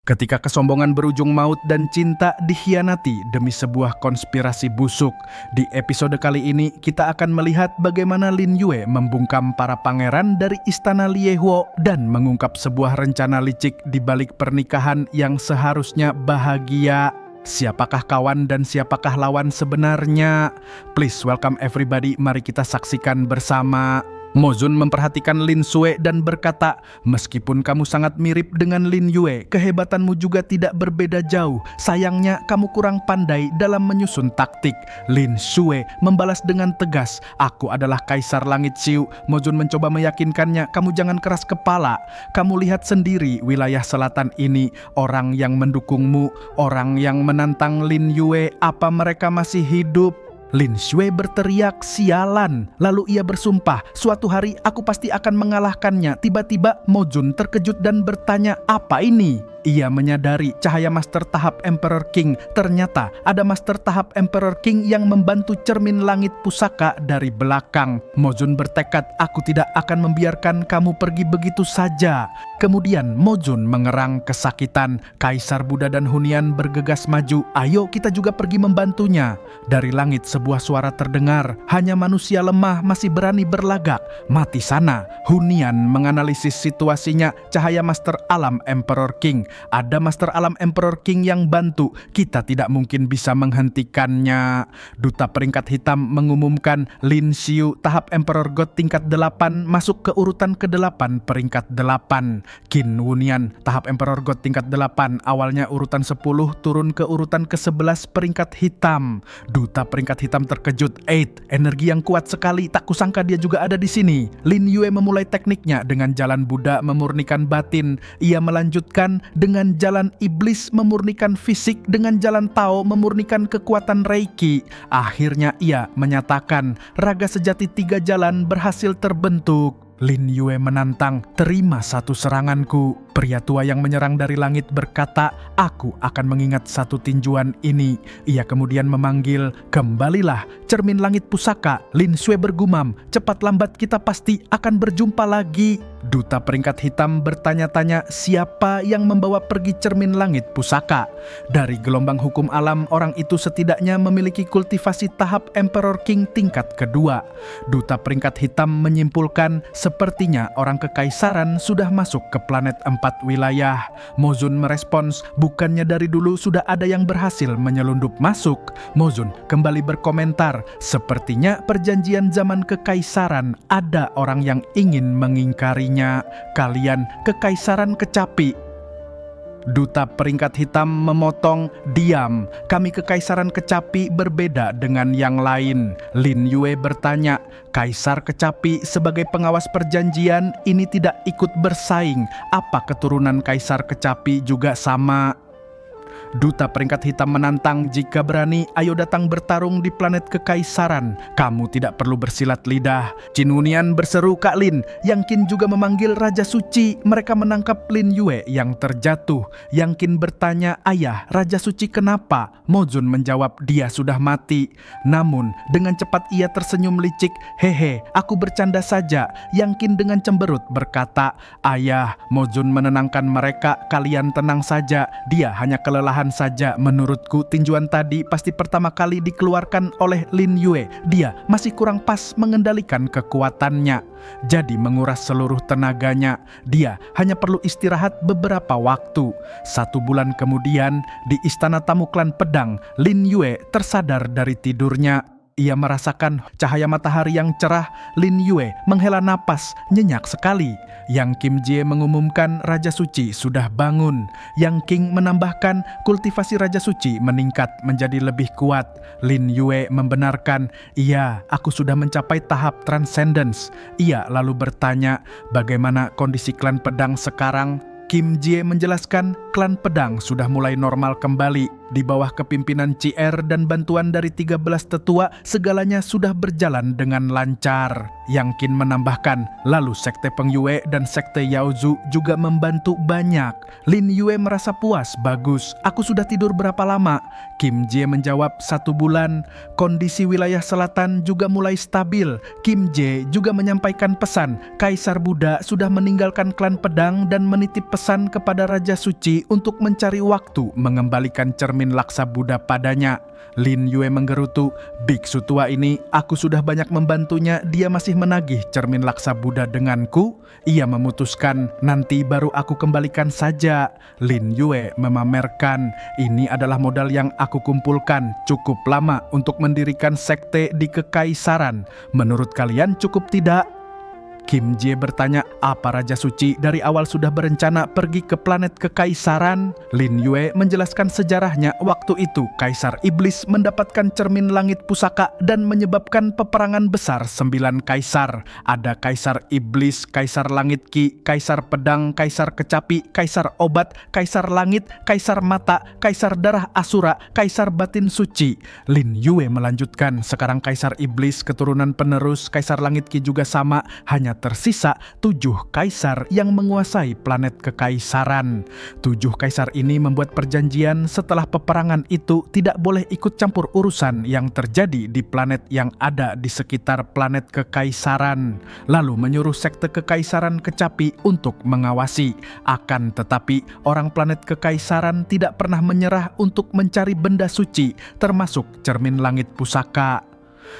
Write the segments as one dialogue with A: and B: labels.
A: Ketika kesombongan berujung maut dan cinta dikhianati demi sebuah konspirasi busuk. Di episode kali ini kita akan melihat bagaimana Lin Yue membungkam para pangeran dari istana Liehuo dan mengungkap sebuah rencana licik di balik pernikahan yang seharusnya bahagia. Siapakah kawan dan siapakah lawan sebenarnya? Please welcome everybody, mari kita saksikan bersama. Mo Jun memperhatikan Lin Xue dan berkata, "Meskipun kamu sangat mirip dengan Lin Yue, kehebatanmu juga tidak berbeda jauh. Sayangnya kamu kurang pandai dalam menyusun taktik." Lin Xue membalas dengan tegas, "Aku adalah Kaisar Langit Xiu." Mo Jun mencoba meyakinkannya, "Kamu jangan keras kepala. Kamu lihat sendiri wilayah selatan ini, orang yang mendukungmu, orang yang menantang Lin Yue, apa mereka masih hidup?" Lin Xue berteriak, "Sialan!" Lalu ia bersumpah, "Suatu hari aku pasti akan mengalahkannya." Tiba-tiba Mo Jun terkejut dan bertanya, "Apa ini?" Ia menyadari cahaya Master Tahap Emperor King. Ternyata ada Master Tahap Emperor King yang membantu cermin langit pusaka dari belakang. Mo Jun bertekad, "Aku tidak akan membiarkan kamu pergi begitu saja." Kemudian Mo Jun mengerang kesakitan. Kaisar Buddha dan Hunian bergegas maju. "Ayo kita juga pergi membantunya." Dari langit sebuah suara terdengar, "Hanya manusia lemah masih berani berlagak. Mati sana." Hunian menganalisis situasinya. Cahaya Master Alam Emperor King. Ada Master Alam Emperor King yang bantu. Kita tidak mungkin bisa menghentikannya. Duta Peringkat Hitam mengumumkan Lin Xiu tahap Emperor God tingkat 8 masuk ke urutan ke-8 peringkat 8. Qin Wunian tahap Emperor God tingkat 8 awalnya urutan 10 turun ke urutan ke-11 peringkat hitam. Duta Peringkat Hitam terkejut. Energi yang kuat sekali, tak kusangka dia juga ada di sini." Lin Yue memulai tekniknya dengan jalan Buddha memurnikan batin. Ia melanjutkan dengan jalan iblis memurnikan fisik, dengan jalan Tao memurnikan kekuatan Reiki. Akhirnya ia menyatakan raga sejati 3 jalan berhasil terbentuk. Lin Yue menantang, "Terima satu seranganku." Pria tua yang menyerang dari langit berkata, "Aku akan mengingat satu tinjuan ini." Ia kemudian memanggil, "Kembalilah, cermin langit pusaka." Lin Xue bergumam, "Cepat lambat kita pasti akan berjumpa lagi." Duta Peringkat Hitam bertanya-tanya, siapa yang membawa pergi cermin langit pusaka? Dari gelombang hukum alam, orang itu setidaknya memiliki kultivasi tahap Emperor King tingkat kedua. Duta Peringkat Hitam menyimpulkan, sepertinya orang kekaisaran sudah masuk ke planet 4 wilayah. Mo Jun merespons, "Bukannya dari dulu sudah ada yang berhasil menyelundup masuk?" Mo Jun kembali berkomentar, "Sepertinya perjanjian zaman kekaisaran ada orang yang ingin mengingkarinya. Kalian kekaisaran kecapi." Duta Peringkat Hitam memotong, "Diam, kami kekaisaran kecapi berbeda dengan yang lain." Lin Yue bertanya, "Kaisar kecapi sebagai pengawas perjanjian ini tidak ikut bersaing. Apa keturunan kaisar kecapi juga sama?" Duta Peringkat Hitam menantang, "Jika berani, ayo datang bertarung di planet kekaisaran. Kamu tidak perlu bersilat lidah." Qin Wunian berseru, "Kak Lin." Yang Qin juga memanggil Raja Suci. Mereka menangkap Lin Yue yang terjatuh. Yang Qin bertanya, "Ayah, Raja Suci kenapa?" Mo Jun menjawab, "Dia sudah mati." Namun dengan cepat ia tersenyum licik, "Hehe, aku bercanda saja." Yang Qin dengan cemberut berkata, "Ayah." Mo Jun menenangkan mereka, "Kalian tenang saja, dia hanya kelelahan saja. Menurutku tinjuan tadi pasti pertama kali dikeluarkan oleh Lin Yue. Dia masih kurang pas mengendalikan kekuatannya, jadi menguras seluruh tenaganya. Dia hanya perlu istirahat beberapa waktu." 1 bulan kemudian, di istana tamu klan pedang, Lin Yue tersadar dari tidurnya. Ia merasakan cahaya matahari yang cerah. Lin Yue menghela napas, nyenyak sekali. Yang Kim Jie mengumumkan Raja Suci sudah bangun. Yang King menambahkan kultivasi Raja Suci meningkat menjadi lebih kuat. Lin Yue membenarkan, "Iya, aku sudah mencapai tahap transcendence." Ia lalu bertanya, "Bagaimana kondisi klan pedang sekarang?" Kim Jie menjelaskan klan pedang sudah mulai normal kembali. Di bawah kepimpinan Cier dan bantuan dari 13 tetua, segalanya sudah berjalan dengan lancar. Yang Qin menambahkan, lalu sekte Peng Yue dan sekte Yaozu juga membantu banyak. Lin Yue merasa puas, bagus. Aku sudah tidur berapa lama? Kim Jie menjawab 1 bulan. Kondisi wilayah selatan juga mulai stabil. Kim Jie juga menyampaikan pesan, Kaisar Buddha sudah meninggalkan klan pedang dan menitip pesan kepada Raja Suci untuk mencari waktu mengembalikan cermin laksa Buddha padanya. Lin Yue menggerutu, biksu tua ini, aku sudah banyak membantunya, dia masih menagih cermin laksa Buddha denganku. Ia memutuskan, nanti baru aku kembalikan saja. Lin Yue memamerkan, ini adalah modal yang aku kumpulkan, cukup lama untuk mendirikan sekte di kekaisaran. Menurut kalian cukup tidak? Kim Jie bertanya, apa Raja Suci dari awal sudah berencana pergi ke planet kekaisaran? Lin Yue menjelaskan sejarahnya. Waktu itu Kaisar Iblis mendapatkan cermin langit pusaka dan menyebabkan peperangan besar 9 kaisar. Ada Kaisar Iblis, Kaisar Langit Ki, Kaisar Pedang, Kaisar Kecapi, Kaisar Obat, Kaisar Langit, Kaisar Mata, Kaisar Darah Asura, Kaisar Batin Suci. Lin Yue melanjutkan, sekarang Kaisar Iblis keturunan penerus, Kaisar Langit Ki juga sama, hanya tersisa 7 kaisar yang menguasai planet kekaisaran. 7 kaisar ini membuat perjanjian setelah peperangan itu tidak boleh ikut campur urusan yang terjadi di planet yang ada di sekitar planet kekaisaran. Lalu menyuruh sekte kekaisaran Kecapi untuk mengawasi. Akan tetapi orang planet kekaisaran tidak pernah menyerah untuk mencari benda suci, termasuk cermin langit pusaka.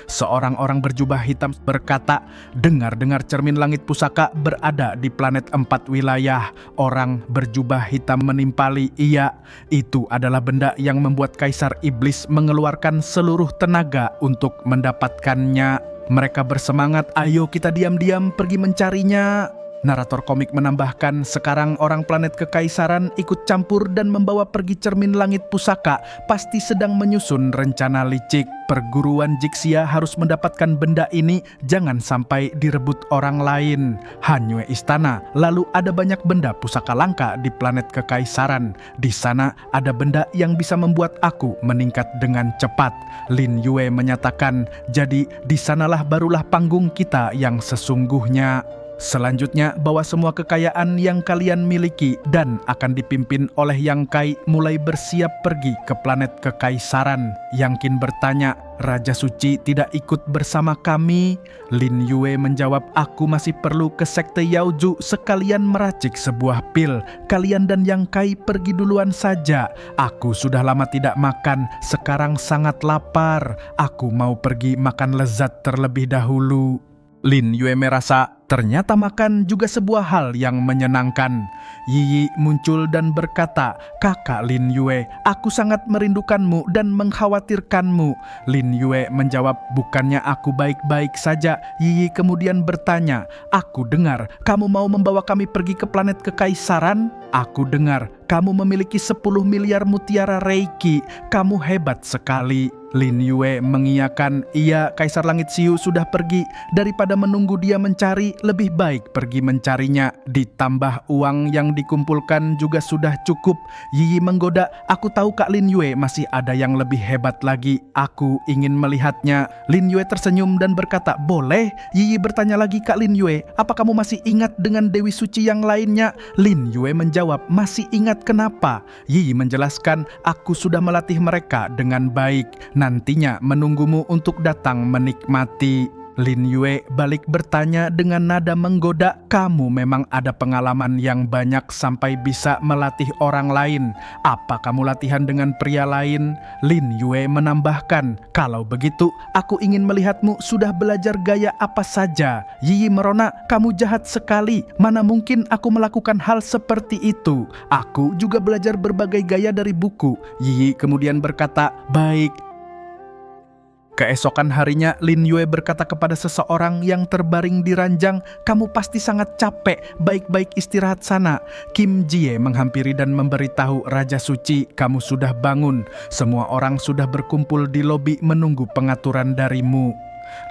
A: Seorang orang berjubah hitam berkata, dengar-dengar cermin langit pusaka berada di planet 4 wilayah. Orang berjubah hitam menimpali, iya, itu adalah benda yang membuat Kaisar Iblis mengeluarkan seluruh tenaga untuk mendapatkannya. Mereka bersemangat, ayo kita diam-diam pergi mencarinya. Narator komik menambahkan, sekarang orang planet kekaisaran ikut campur dan membawa pergi cermin langit pusaka, pasti sedang menyusun rencana licik. Perguruan Jixia harus mendapatkan benda ini, jangan sampai direbut orang lain. Hanyue Istana, lalu ada banyak benda pusaka langka di planet kekaisaran. Di sana ada benda yang bisa membuat aku meningkat dengan cepat. Lin Yue menyatakan, jadi di sanalah barulah panggung kita yang sesungguhnya. Selanjutnya, bawa semua kekayaan yang kalian miliki dan akan dipimpin oleh Yang Kai mulai bersiap pergi ke planet kekaisaran. Yang Qin bertanya, Raja Suci tidak ikut bersama kami? Lin Yue menjawab, aku masih perlu ke sekte Yaozu sekalian meracik sebuah pil. Kalian dan Yang Kai pergi duluan saja. Aku sudah lama tidak makan, sekarang sangat lapar. Aku mau pergi makan lezat terlebih dahulu. Lin Yue merasa ternyata makan juga sebuah hal yang menyenangkan. Yi muncul dan berkata, kakak Lin Yue, aku sangat merindukanmu dan mengkhawatirkanmu. Lin Yue menjawab, bukannya aku baik-baik saja. Yi kemudian bertanya, aku dengar kamu mau membawa kami pergi ke planet kekaisaran? Aku dengar kamu memiliki 10 miliar mutiara Reiki. Kamu hebat sekali. Lin Yue mengiyakan, iya, Kaisar Langit Siu sudah pergi. Daripada menunggu dia mencari, lebih baik pergi mencarinya. Ditambah uang yang dikumpulkan juga sudah cukup. Yi menggoda, aku tahu Kak Lin Yue masih ada yang lebih hebat lagi. Aku ingin melihatnya. Lin Yue tersenyum dan berkata, boleh. Yi bertanya lagi, Kak Lin Yue, apa kamu masih ingat dengan Dewi Suci yang lainnya? Lin Yue menjawab, masih ingat. Kenapa? Yi menjelaskan, aku sudah melatih mereka dengan baik. Nantinya menunggumu untuk datang menikmati. Lin Yue balik bertanya dengan nada menggoda, kamu memang ada pengalaman yang banyak sampai bisa melatih orang lain. Apa kamu latihan dengan pria lain? Lin Yue menambahkan, kalau begitu aku ingin melihatmu sudah belajar gaya apa saja. Yi merona, kamu jahat sekali. Mana mungkin aku melakukan hal seperti itu. Aku juga belajar berbagai gaya dari buku. Yi kemudian berkata, baik. Keesokan harinya, Lin Yue berkata kepada seseorang yang terbaring di ranjang, kamu pasti sangat capek, baik-baik istirahat sana. Kim Jie menghampiri dan memberitahu Raja Suci, kamu sudah bangun. Semua orang sudah berkumpul di lobi menunggu pengaturan darimu.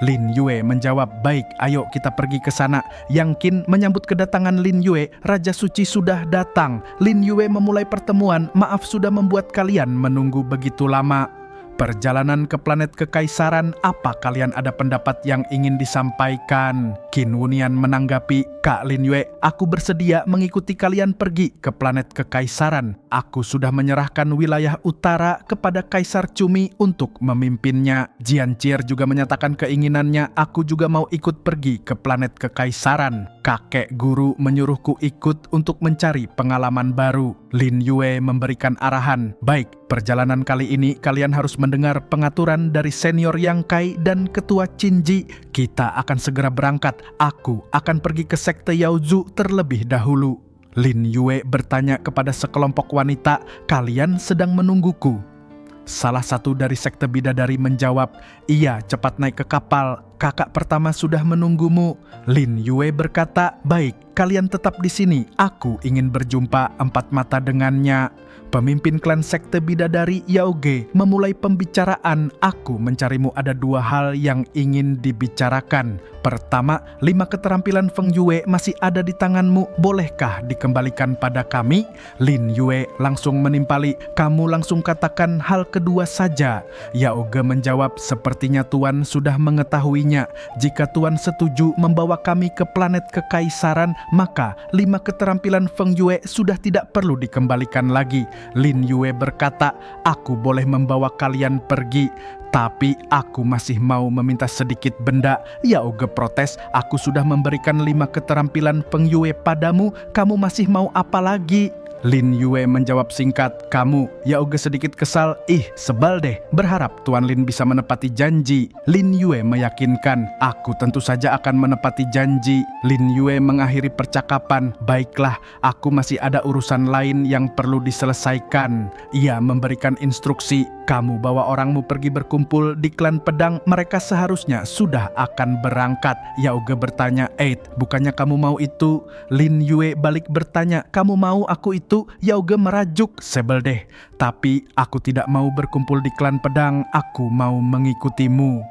A: Lin Yue menjawab, baik, ayo kita pergi ke sana. Yang Qin menyambut kedatangan Lin Yue, Raja Suci sudah datang. Lin Yue memulai pertemuan, maaf sudah membuat kalian menunggu begitu lama. Perjalanan ke planet kekaisaran, apa kalian ada pendapat yang ingin disampaikan? Qin Wunian menanggapi, Kak Lin Yue, aku bersedia mengikuti kalian pergi ke planet kekaisaran. Aku sudah menyerahkan wilayah utara kepada Kaisar Cumi untuk memimpinnya. Jian Chier juga menyatakan keinginannya, aku juga mau ikut pergi ke planet kekaisaran. Kakek guru menyuruhku ikut untuk mencari pengalaman baru. Lin Yue memberikan arahan, baik, perjalanan kali ini kalian harus mendengar pengaturan dari senior Yang Kai dan ketua Qinji. Kita akan segera berangkat. Aku akan pergi ke sekte Yaozu terlebih dahulu. Lin Yue bertanya kepada sekelompok wanita, kalian sedang menungguku? Salah satu dari sekte bidadari menjawab, iya, cepat naik ke kapal. Kakak pertama sudah menunggumu. Lin Yue berkata, baik, kalian tetap di sini. Aku ingin berjumpa empat mata dengannya. Pemimpin klan sekte bidadari Yaoge memulai pembicaraan. Aku mencarimu ada dua hal yang ingin dibicarakan. Pertama, 5 keterampilan Feng Yue masih ada di tanganmu. Bolehkah dikembalikan pada kami? Lin Yue langsung menimpali, kamu langsung katakan hal kedua saja. Yaoge menjawab, sepertinya Tuan sudah mengetahuinya. Jika Tuan setuju membawa kami ke planet kekaisaran, maka 5 keterampilan Feng Yue sudah tidak perlu dikembalikan lagi. Lin Yue berkata, aku boleh membawa kalian pergi, tapi aku masih mau meminta sedikit benda. Yaoge protes, aku sudah memberikan 5 keterampilan Feng Yue padamu, kamu masih mau apa lagi? Lin Yue menjawab singkat, kamu. Yaoge sedikit kesal, sebal deh, berharap Tuan Lin bisa menepati janji. Lin Yue meyakinkan, aku tentu saja akan menepati janji. Lin Yue mengakhiri percakapan, baiklah, aku masih ada urusan lain yang perlu diselesaikan. Ia memberikan instruksi, kamu bawa orangmu pergi berkumpul di klan pedang, mereka seharusnya sudah akan berangkat. Yaoge bertanya, bukannya kamu mau itu? Lin Yue balik bertanya, kamu mau aku itu? Yaoge merajuk, sebel deh, tapi aku tidak mau berkumpul di klan pedang, aku mau mengikutimu.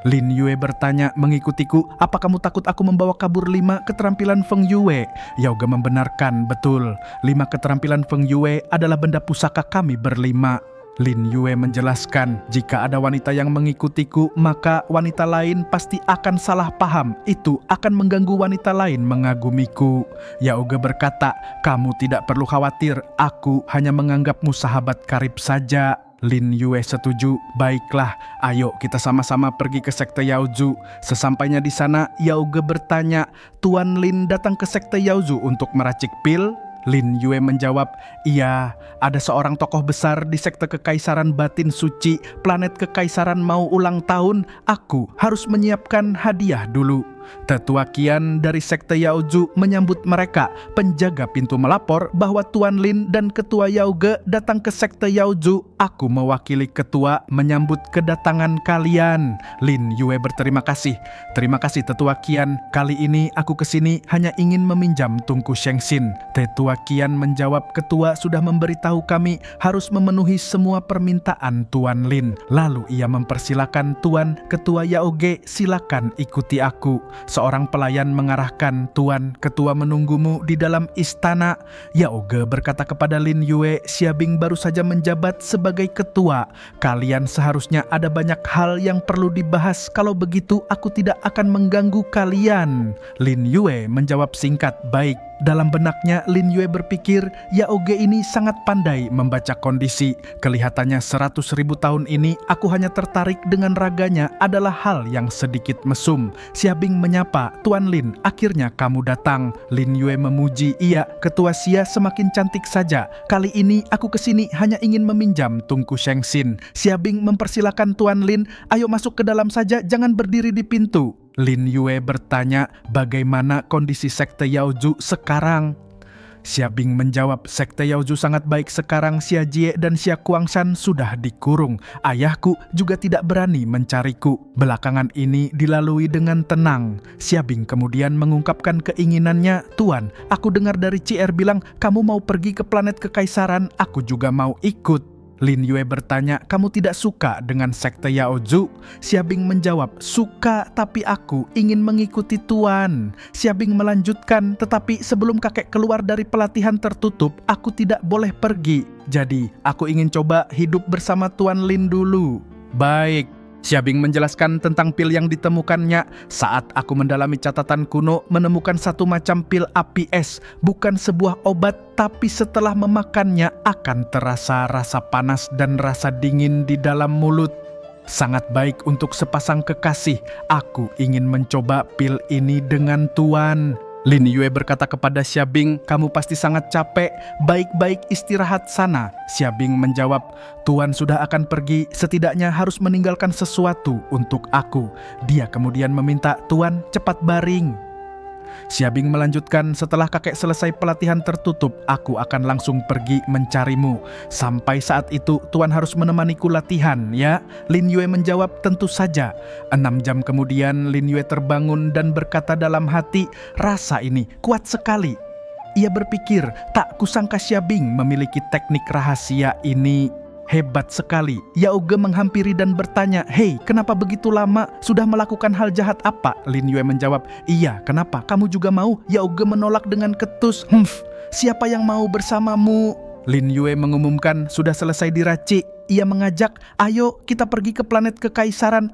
A: Lin Yue bertanya, mengikutiku? Apa kamu takut aku membawa kabur 5 keterampilan Feng Yue? Yaoge membenarkan, betul, 5 keterampilan Feng Yue adalah benda pusaka kami berlima. Lin Yue menjelaskan, jika ada wanita yang mengikutiku, maka wanita lain pasti akan salah paham. Itu akan mengganggu wanita lain mengagumiku. Yaoge berkata, kamu tidak perlu khawatir, aku hanya menganggapmu sahabat karib saja. Lin Yue setuju, baiklah, ayo kita sama-sama pergi ke sekte Yaozu. Sesampainya di sana, Yaoge bertanya, Tuan Lin datang ke sekte Yaozu untuk meracik pil? Lin Yue menjawab, iya, ada seorang tokoh besar di sekte kekaisaran batin suci, planet kekaisaran mau ulang tahun, aku harus menyiapkan hadiah dulu. Tetua Qian dari sekte Yaozu menyambut mereka. Penjaga pintu melapor bahwa Tuan Lin dan Ketua Yaoge datang ke sekte Yaozu. Aku mewakili ketua menyambut kedatangan kalian. Lin Yue berterima kasih. Terima kasih Tetua Qian. Kali ini aku kesini hanya ingin meminjam tungku Shengxin. Tetua Qian menjawab, ketua sudah memberitahu kami harus memenuhi semua permintaan Tuan Lin. Lalu ia mempersilakan Tuan Ketua Yaoge, silakan ikuti aku. Seorang pelayan mengarahkan, Tuan, ketua menunggumu di dalam istana. Yaoge berkata kepada Lin Yue, Xiabing baru saja menjabat sebagai ketua. Kalian seharusnya ada banyak hal yang perlu dibahas. Kalau begitu aku tidak akan mengganggu kalian. Lin Yue menjawab singkat, baik. Dalam benaknya Lin Yue berpikir, Yaoge ini sangat pandai membaca kondisi. Kelihatannya 100.000 tahun ini aku hanya tertarik dengan raganya adalah hal yang sedikit mesum. Xiabing menyapa, Tuan Lin, akhirnya kamu datang. Lin Yue memuji, iya, ketua Xia semakin cantik saja. Kali ini aku kesini hanya ingin meminjam tungku Shengxin. Xiabing mempersilakan Tuan Lin, ayo masuk ke dalam saja, jangan berdiri di pintu. Lin Yue bertanya, bagaimana kondisi sekte Yaozu sekarang? Xiabing menjawab, sekte Yaozu sangat baik sekarang. Xia Jie dan Xia Kuangshan sudah dikurung. Ayahku juga tidak berani mencariku. Belakangan ini dilalui dengan tenang. Xiabing kemudian mengungkapkan keinginannya, Tuan, aku dengar dari CR bilang kamu mau pergi ke planet kekaisaran, aku juga mau ikut. Lin Yue bertanya, kamu tidak suka dengan sekte Yaozu? Xiabing menjawab, suka, tapi aku ingin mengikuti Tuan. Xiabing melanjutkan, tetapi sebelum kakek keluar dari pelatihan tertutup, aku tidak boleh pergi. Jadi, aku ingin coba hidup bersama Tuan Lin dulu. Baik. Xiabing menjelaskan tentang pil yang ditemukannya. Saat aku mendalami catatan kuno, menemukan satu macam pil api es, bukan sebuah obat, tapi setelah memakannya akan terasa rasa panas dan rasa dingin di dalam mulut. Sangat baik untuk sepasang kekasih. Aku ingin mencoba pil ini dengan Tuan. Lin Yue berkata kepada Xiabing, kamu pasti sangat capek, baik-baik istirahat sana. Xiabing menjawab, Tuan sudah akan pergi, setidaknya harus meninggalkan sesuatu untuk aku. Dia kemudian meminta, Tuan cepat baring. Xiabing melanjutkan, setelah kakek selesai pelatihan tertutup, aku akan langsung pergi mencarimu. Sampai saat itu, Tuan harus menemaniku latihan, ya? Lin Yue menjawab, tentu saja. 6 jam kemudian, Lin Yue terbangun dan berkata dalam hati, rasa ini kuat sekali. Ia berpikir, tak kusangka Xiabing memiliki teknik rahasia ini. Hebat sekali. Yao Ge menghampiri dan bertanya, hei, kenapa begitu lama? Sudah melakukan hal jahat apa? Lin Yue menjawab, iya, kenapa? Kamu juga mau? Yao Ge menolak dengan ketus. Siapa yang mau bersamamu? Lin Yue mengumumkan, sudah selesai diracik. Ia mengajak, ayo kita pergi ke planet kekaisaran.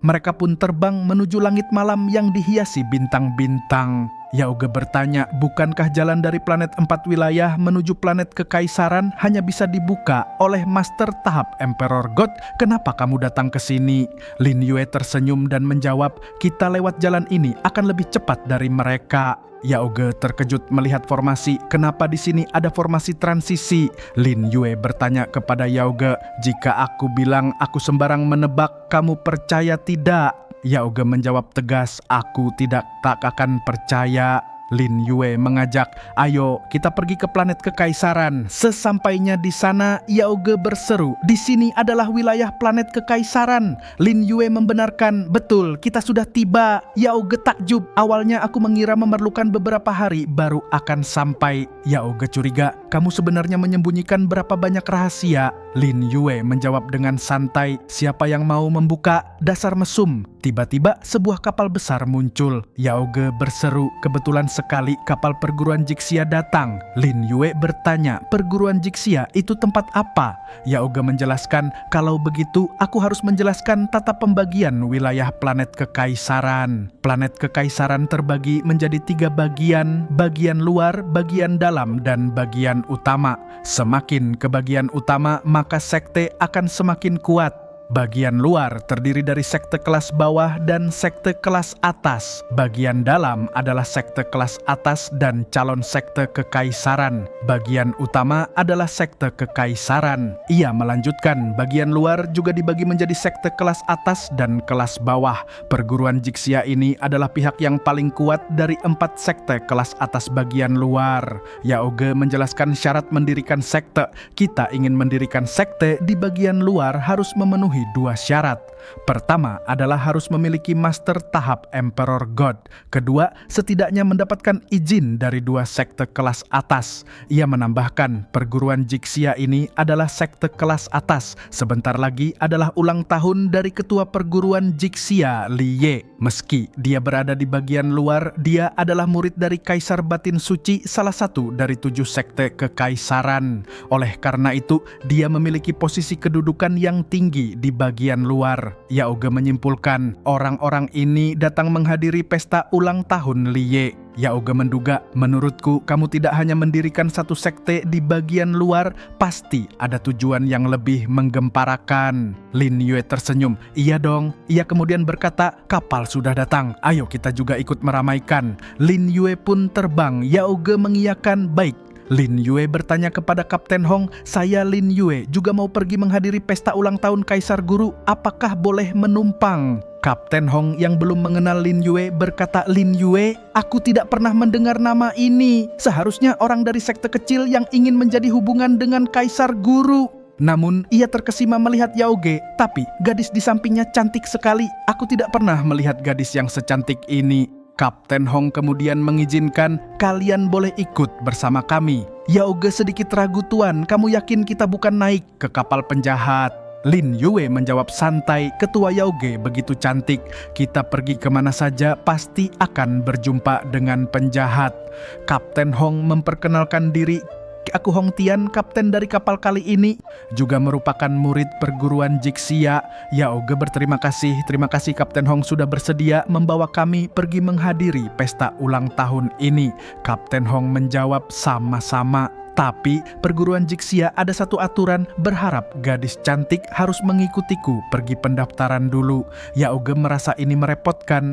A: Mereka pun terbang menuju langit malam yang dihiasi bintang-bintang. Yao Ge bertanya, bukankah jalan dari planet 4 wilayah menuju planet kekaisaran hanya bisa dibuka oleh master tahap Emperor God? Kenapa kamu datang ke sini? Lin Yue tersenyum dan menjawab, kita lewat jalan ini akan lebih cepat dari mereka. Yao Ge terkejut melihat formasi. Kenapa di sini ada formasi transisi? Lin Yue bertanya kepada Yao Ge, jika aku bilang aku sembarang menebak, kamu percaya tidak? Yao Ge menjawab tegas, aku tak akan percaya. Lin Yue mengajak, ayo kita pergi ke planet kekaisaran. Sesampainya di sana, Yao Ge berseru, di sini adalah wilayah planet kekaisaran. Lin Yue membenarkan, betul, kita sudah tiba. Yao Ge takjub, awalnya aku mengira memerlukan beberapa hari baru akan sampai. Yao Ge curiga, kamu sebenarnya menyembunyikan berapa banyak rahasia? Lin Yue menjawab dengan santai, siapa yang mau membuka? Dasar mesum. Tiba-tiba sebuah kapal besar muncul. Yao Ge berseru, kebetulan sekali kapal perguruan Jixia datang. Lin Yue bertanya, perguruan Jixia itu tempat apa? Yao Ge menjelaskan, kalau begitu aku harus menjelaskan tata pembagian wilayah planet kekaisaran. Planet kekaisaran terbagi menjadi 3 bagian, bagian luar, bagian dalam, dan bagian utama. Semakin ke bagian utama, maka sekte akan semakin kuat. Bagian luar terdiri dari sekte kelas bawah dan sekte kelas atas. Bagian dalam adalah sekte kelas atas dan calon sekte kekaisaran. Bagian utama adalah sekte kekaisaran. Ia melanjutkan, bagian luar juga dibagi menjadi sekte kelas atas dan kelas bawah. Perguruan Jixia ini adalah pihak yang paling kuat dari 4 sekte kelas atas bagian luar. Yao Ge menjelaskan syarat mendirikan sekte. Kita ingin mendirikan sekte di bagian luar harus memenuhi 2 syarat. Pertama adalah harus memiliki master tahap Emperor God. Kedua, setidaknya mendapatkan izin dari 2 sekte kelas atas. Ia menambahkan, perguruan Jixia ini adalah sekte kelas atas. Sebentar lagi adalah ulang tahun dari ketua perguruan Jixia, Li Ye. Meski dia berada di bagian luar, dia adalah murid dari Kaisar Batin Suci, salah satu dari 7 sekte kekaisaran. Oleh karena itu, dia memiliki posisi kedudukan yang tinggi di bagian luar. Yao Ge menyimpulkan, orang-orang ini datang menghadiri pesta ulang tahun Li Ye. Yao Ge menduga, menurutku kamu tidak hanya mendirikan satu sekte di bagian luar, pasti ada tujuan yang lebih menggemparakan. Lin Yue tersenyum, iya dong. Ia kemudian berkata, kapal sudah datang, ayo kita juga ikut meramaikan. Lin Yue pun terbang. Yao Ge mengiyakan, baik. Lin Yue bertanya kepada Kapten Hong, saya Lin Yue juga mau pergi menghadiri pesta ulang tahun Kaisar Guru, apakah boleh menumpang? Kapten Hong yang belum mengenal Lin Yue berkata, Lin Yue, aku tidak pernah mendengar nama ini. Seharusnya orang dari sekte kecil yang ingin menjadi hubungan dengan Kaisar Guru. Namun ia terkesima melihat Yao Ge, tapi gadis di sampingnya cantik sekali. Aku tidak pernah melihat gadis yang secantik ini. Kapten Hong kemudian mengizinkan, kalian boleh ikut bersama kami. Yaoge sedikit ragu tuan, kamu yakin kita bukan naik ke kapal penjahat? Lin Yue menjawab santai, ketua Yaoge begitu cantik, kita pergi kemana saja pasti akan berjumpa dengan penjahat. Kapten Hong memperkenalkan diri, aku Hong Tian, kapten dari kapal kali ini, juga merupakan murid perguruan Jixia. Yaoge berterima kasih, terima kasih Kapten Hong sudah bersedia membawa kami pergi menghadiri pesta ulang tahun ini. Kapten Hong menjawab sama-sama. Tapi perguruan Jixia ada satu aturan, berharap gadis cantik harus mengikutiku pergi pendaftaran dulu. Yaoge merasa ini merepotkan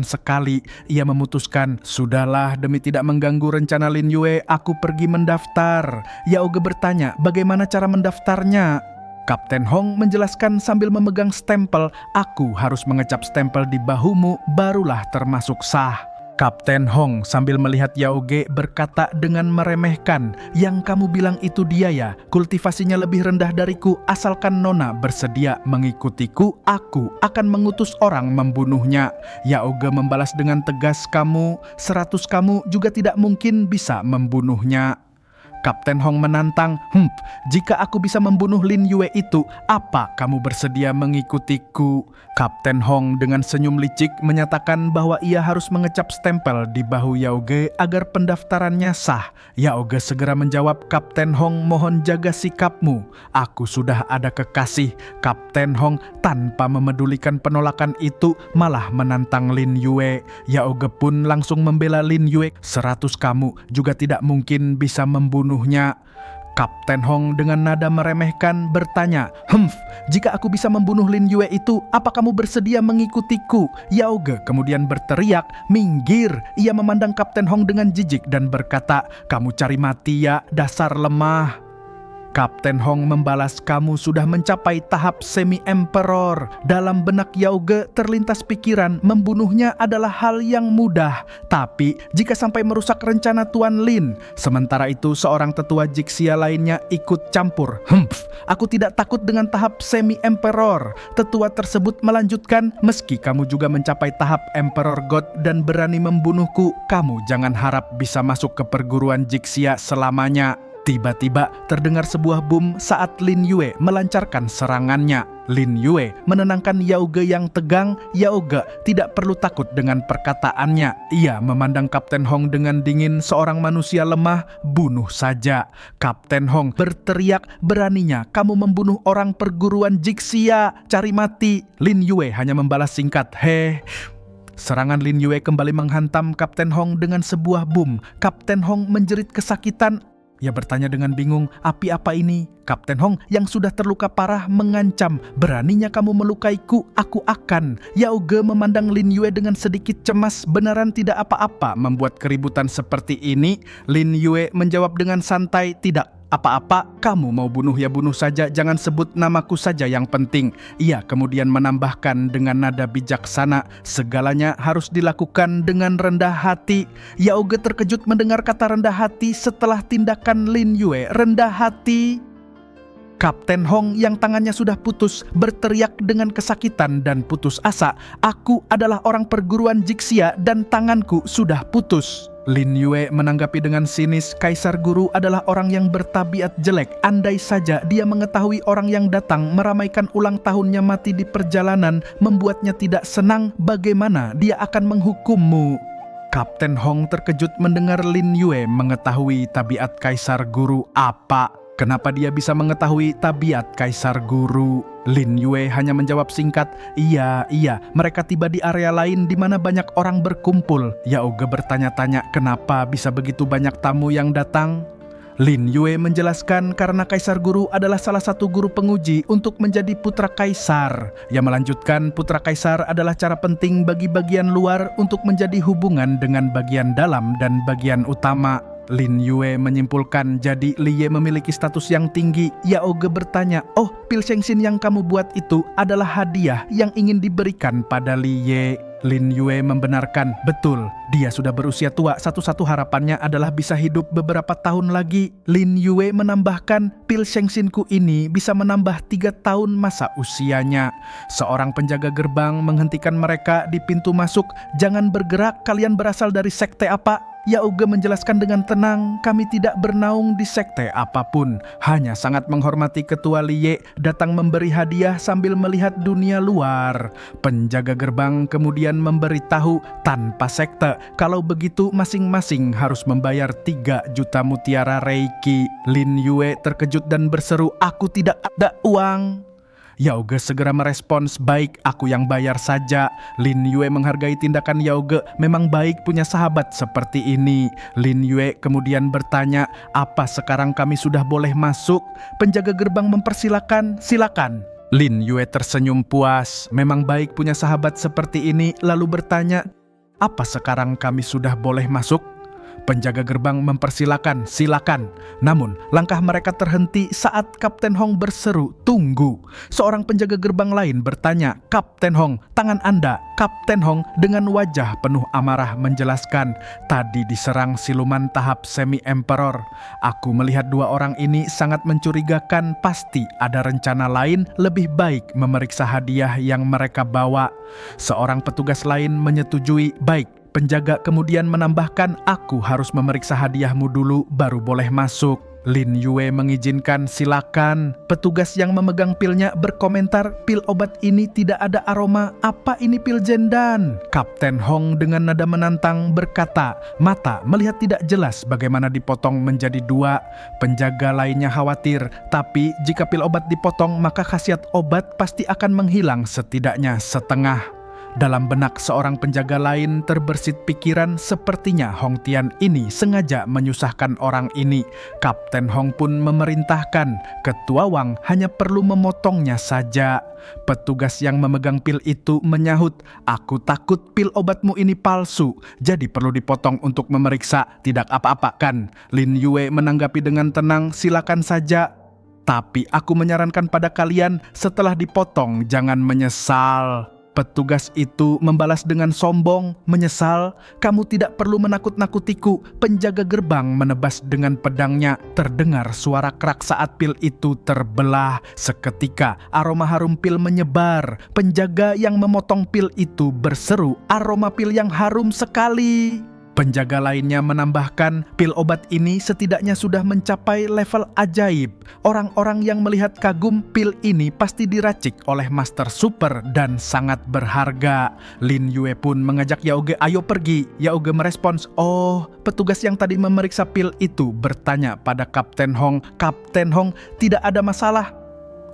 A: sekali. Ia memutuskan, sudahlah demi tidak mengganggu rencana Lin Yue, aku pergi mendaftar. Yaoge bertanya, bagaimana cara mendaftarnya? Kapten Hong menjelaskan sambil memegang stempel, aku harus mengecap stempel di bahumu, barulah termasuk sah. Kapten Hong sambil melihat Yaoge berkata dengan meremehkan, yang kamu bilang itu dia ya, kultivasinya lebih rendah dariku, asalkan Nona bersedia mengikutiku, aku akan mengutus orang membunuhnya. Yaoge membalas dengan tegas, 100 kamu juga tidak mungkin bisa membunuhnya. Kapten Hong menantang, jika aku bisa membunuh Lin Yue itu, apa kamu bersedia mengikutiku? Kapten Hong dengan senyum licik menyatakan bahwa ia harus mengecap stempel di bahu Yaoge agar pendaftarannya sah. Yaoge segera menjawab, Kapten Hong mohon jaga sikapmu, aku sudah ada kekasih. Kapten Hong tanpa memedulikan penolakan itu malah menantang Lin Yue. Yaoge pun langsung membela Lin Yue, 100 kamu juga tidak mungkin bisa membunuhnya. Kapten Hong dengan nada meremehkan bertanya, jika aku bisa membunuh Lin Yue itu, apa kamu bersedia mengikutiku? Yaoge kemudian berteriak, minggir. Ia memandang Kapten Hong dengan jijik dan berkata, kamu cari mati ya, dasar lemah. Kapten Hong membalas, kamu sudah mencapai tahap semi-emperor. Dalam benak Yaoge terlintas pikiran membunuhnya adalah hal yang mudah. Tapi jika sampai merusak rencana Tuan Lin. Sementara itu seorang tetua Jixia lainnya ikut campur. Aku tidak takut dengan tahap semi-emperor. Tetua tersebut melanjutkan, meski kamu juga mencapai tahap Emperor God dan berani membunuhku, kamu jangan harap bisa masuk ke perguruan Jixia selamanya. Tiba-tiba terdengar sebuah boom saat Lin Yue melancarkan serangannya. Lin Yue menenangkan Yaoge yang tegang. Yaoge tidak perlu takut dengan perkataannya. Ia memandang Kapten Hong dengan dingin, seorang manusia lemah, bunuh saja. Kapten Hong berteriak, beraninya kamu membunuh orang perguruan Jixia, cari mati. Lin Yue hanya membalas singkat, Serangan Lin Yue kembali menghantam Kapten Hong dengan sebuah boom. Kapten Hong menjerit kesakitan. Ia bertanya dengan bingung, api apa ini? Kapten Hong yang sudah terluka parah mengancam, beraninya kamu melukaiku, aku akan. Yaoge memandang Lin Yue dengan sedikit cemas, beneran tidak apa-apa membuat keributan seperti ini? Lin Yue menjawab dengan santai, tidak apa-apa, kamu mau bunuh ya bunuh saja, jangan sebut namaku saja yang penting. Ia kemudian menambahkan dengan nada bijaksana, segalanya harus dilakukan dengan rendah hati. Yaoge terkejut mendengar kata rendah hati setelah tindakan Lin Yue. Rendah hati? Kapten Hong yang tangannya sudah putus berteriak dengan kesakitan dan putus asa, aku adalah orang perguruan Jixia dan tanganku sudah putus. Lin Yue menanggapi dengan sinis, Kaisar Guru adalah orang yang bertabiat jelek. Andai saja dia mengetahui orang yang datang meramaikan ulang tahunnya mati di perjalanan, membuatnya tidak senang, bagaimana dia akan menghukummu? Kapten Hong terkejut mendengar Lin Yue mengetahui tabiat Kaisar Guru. Apa? Kenapa dia bisa mengetahui tabiat Kaisar Guru? Lin Yue hanya menjawab singkat, iya, mereka tiba di area lain di mana banyak orang berkumpul. Yaoge bertanya-tanya, kenapa bisa begitu banyak tamu yang datang? Lin Yue menjelaskan karena Kaisar Guru adalah salah satu guru penguji untuk menjadi putra kaisar. Ia melanjutkan, putra kaisar adalah cara penting bagi bagian luar untuk menjadi hubungan dengan bagian dalam dan bagian utama. Lin Yue menyimpulkan, jadi Liye memiliki status yang tinggi. Yaoge bertanya, pil Shengxin yang kamu buat itu adalah hadiah yang ingin diberikan pada Liye. Lin Yue membenarkan, betul, dia sudah berusia tua, satu-satu harapannya adalah bisa hidup beberapa tahun lagi. Lin Yue menambahkan, pil Shengxinku ini bisa menambah 3 tahun masa usianya. Seorang penjaga gerbang menghentikan mereka di pintu masuk, jangan bergerak, kalian berasal dari sekte apa? Yauge menjelaskan dengan tenang, kami tidak bernaung di sekte apapun, hanya sangat menghormati ketua Liye datang memberi hadiah sambil melihat dunia luar. Penjaga gerbang kemudian memberitahu tanpa sekte, kalau begitu masing-masing harus membayar 3 juta mutiara Reiki. Lin Yue terkejut dan berseru, aku tidak ada uang. Yauge segera merespons, baik aku yang bayar saja. Lin Yue menghargai tindakan Yauge, memang baik punya sahabat seperti ini. Lin Yue kemudian bertanya, apa sekarang kami sudah boleh masuk? Penjaga gerbang mempersilakan, silakan. Lin Yue tersenyum puas, memang baik punya sahabat seperti ini, lalu bertanya, apa sekarang kami sudah boleh masuk? Penjaga gerbang mempersilakan, silakan. Namun, langkah mereka terhenti saat Kapten Hong berseru, tunggu. Seorang penjaga gerbang lain bertanya, Kapten Hong, tangan Anda. Kapten Hong dengan wajah penuh amarah menjelaskan, tadi diserang siluman tahap semi-emperor. Aku melihat 2 orang ini sangat mencurigakan, pasti ada rencana lain, lebih baik memeriksa hadiah yang mereka bawa. Seorang petugas lain menyetujui, baik. Penjaga kemudian menambahkan, aku harus memeriksa hadiahmu dulu baru boleh masuk. Lin Yue mengizinkan, silakan. Petugas yang memegang pilnya berkomentar, pil obat ini tidak ada aroma, apa ini pil jendan? Kapten Hong dengan nada menantang berkata, mata melihat tidak jelas bagaimana dipotong menjadi 2. Penjaga lainnya khawatir, tapi jika pil obat dipotong maka khasiat obat pasti akan menghilang setidaknya setengah. Dalam benak seorang penjaga lain terbersit pikiran, sepertinya Hong Tian ini sengaja menyusahkan orang ini. Kapten Hong pun memerintahkan, ketua Wang hanya perlu memotongnya saja. Petugas yang memegang pil itu menyahut, aku takut pil obatmu ini palsu, jadi perlu dipotong untuk memeriksa, tidak apa-apa kan? Lin Yue menanggapi dengan tenang, silakan saja. Tapi aku menyarankan pada kalian, setelah dipotong jangan menyesal. Petugas itu membalas dengan sombong, menyesal, kamu tidak perlu menakut-nakutiku. Penjaga gerbang menebas dengan pedangnya. Terdengar suara krak saat pil itu terbelah. Seketika aroma harum pil menyebar. Penjaga yang memotong pil itu berseru, aroma pil yang harum sekali. Penjaga lainnya menambahkan, pil obat ini setidaknya sudah mencapai level ajaib. Orang-orang yang melihat kagum, pil ini pasti diracik oleh Master Super dan sangat berharga. Lin Yue pun mengajak Yauge, ayo pergi. Yauge merespons, oh, petugas yang tadi memeriksa pil itu bertanya pada Kapten Hong, Kapten Hong, tidak ada masalah.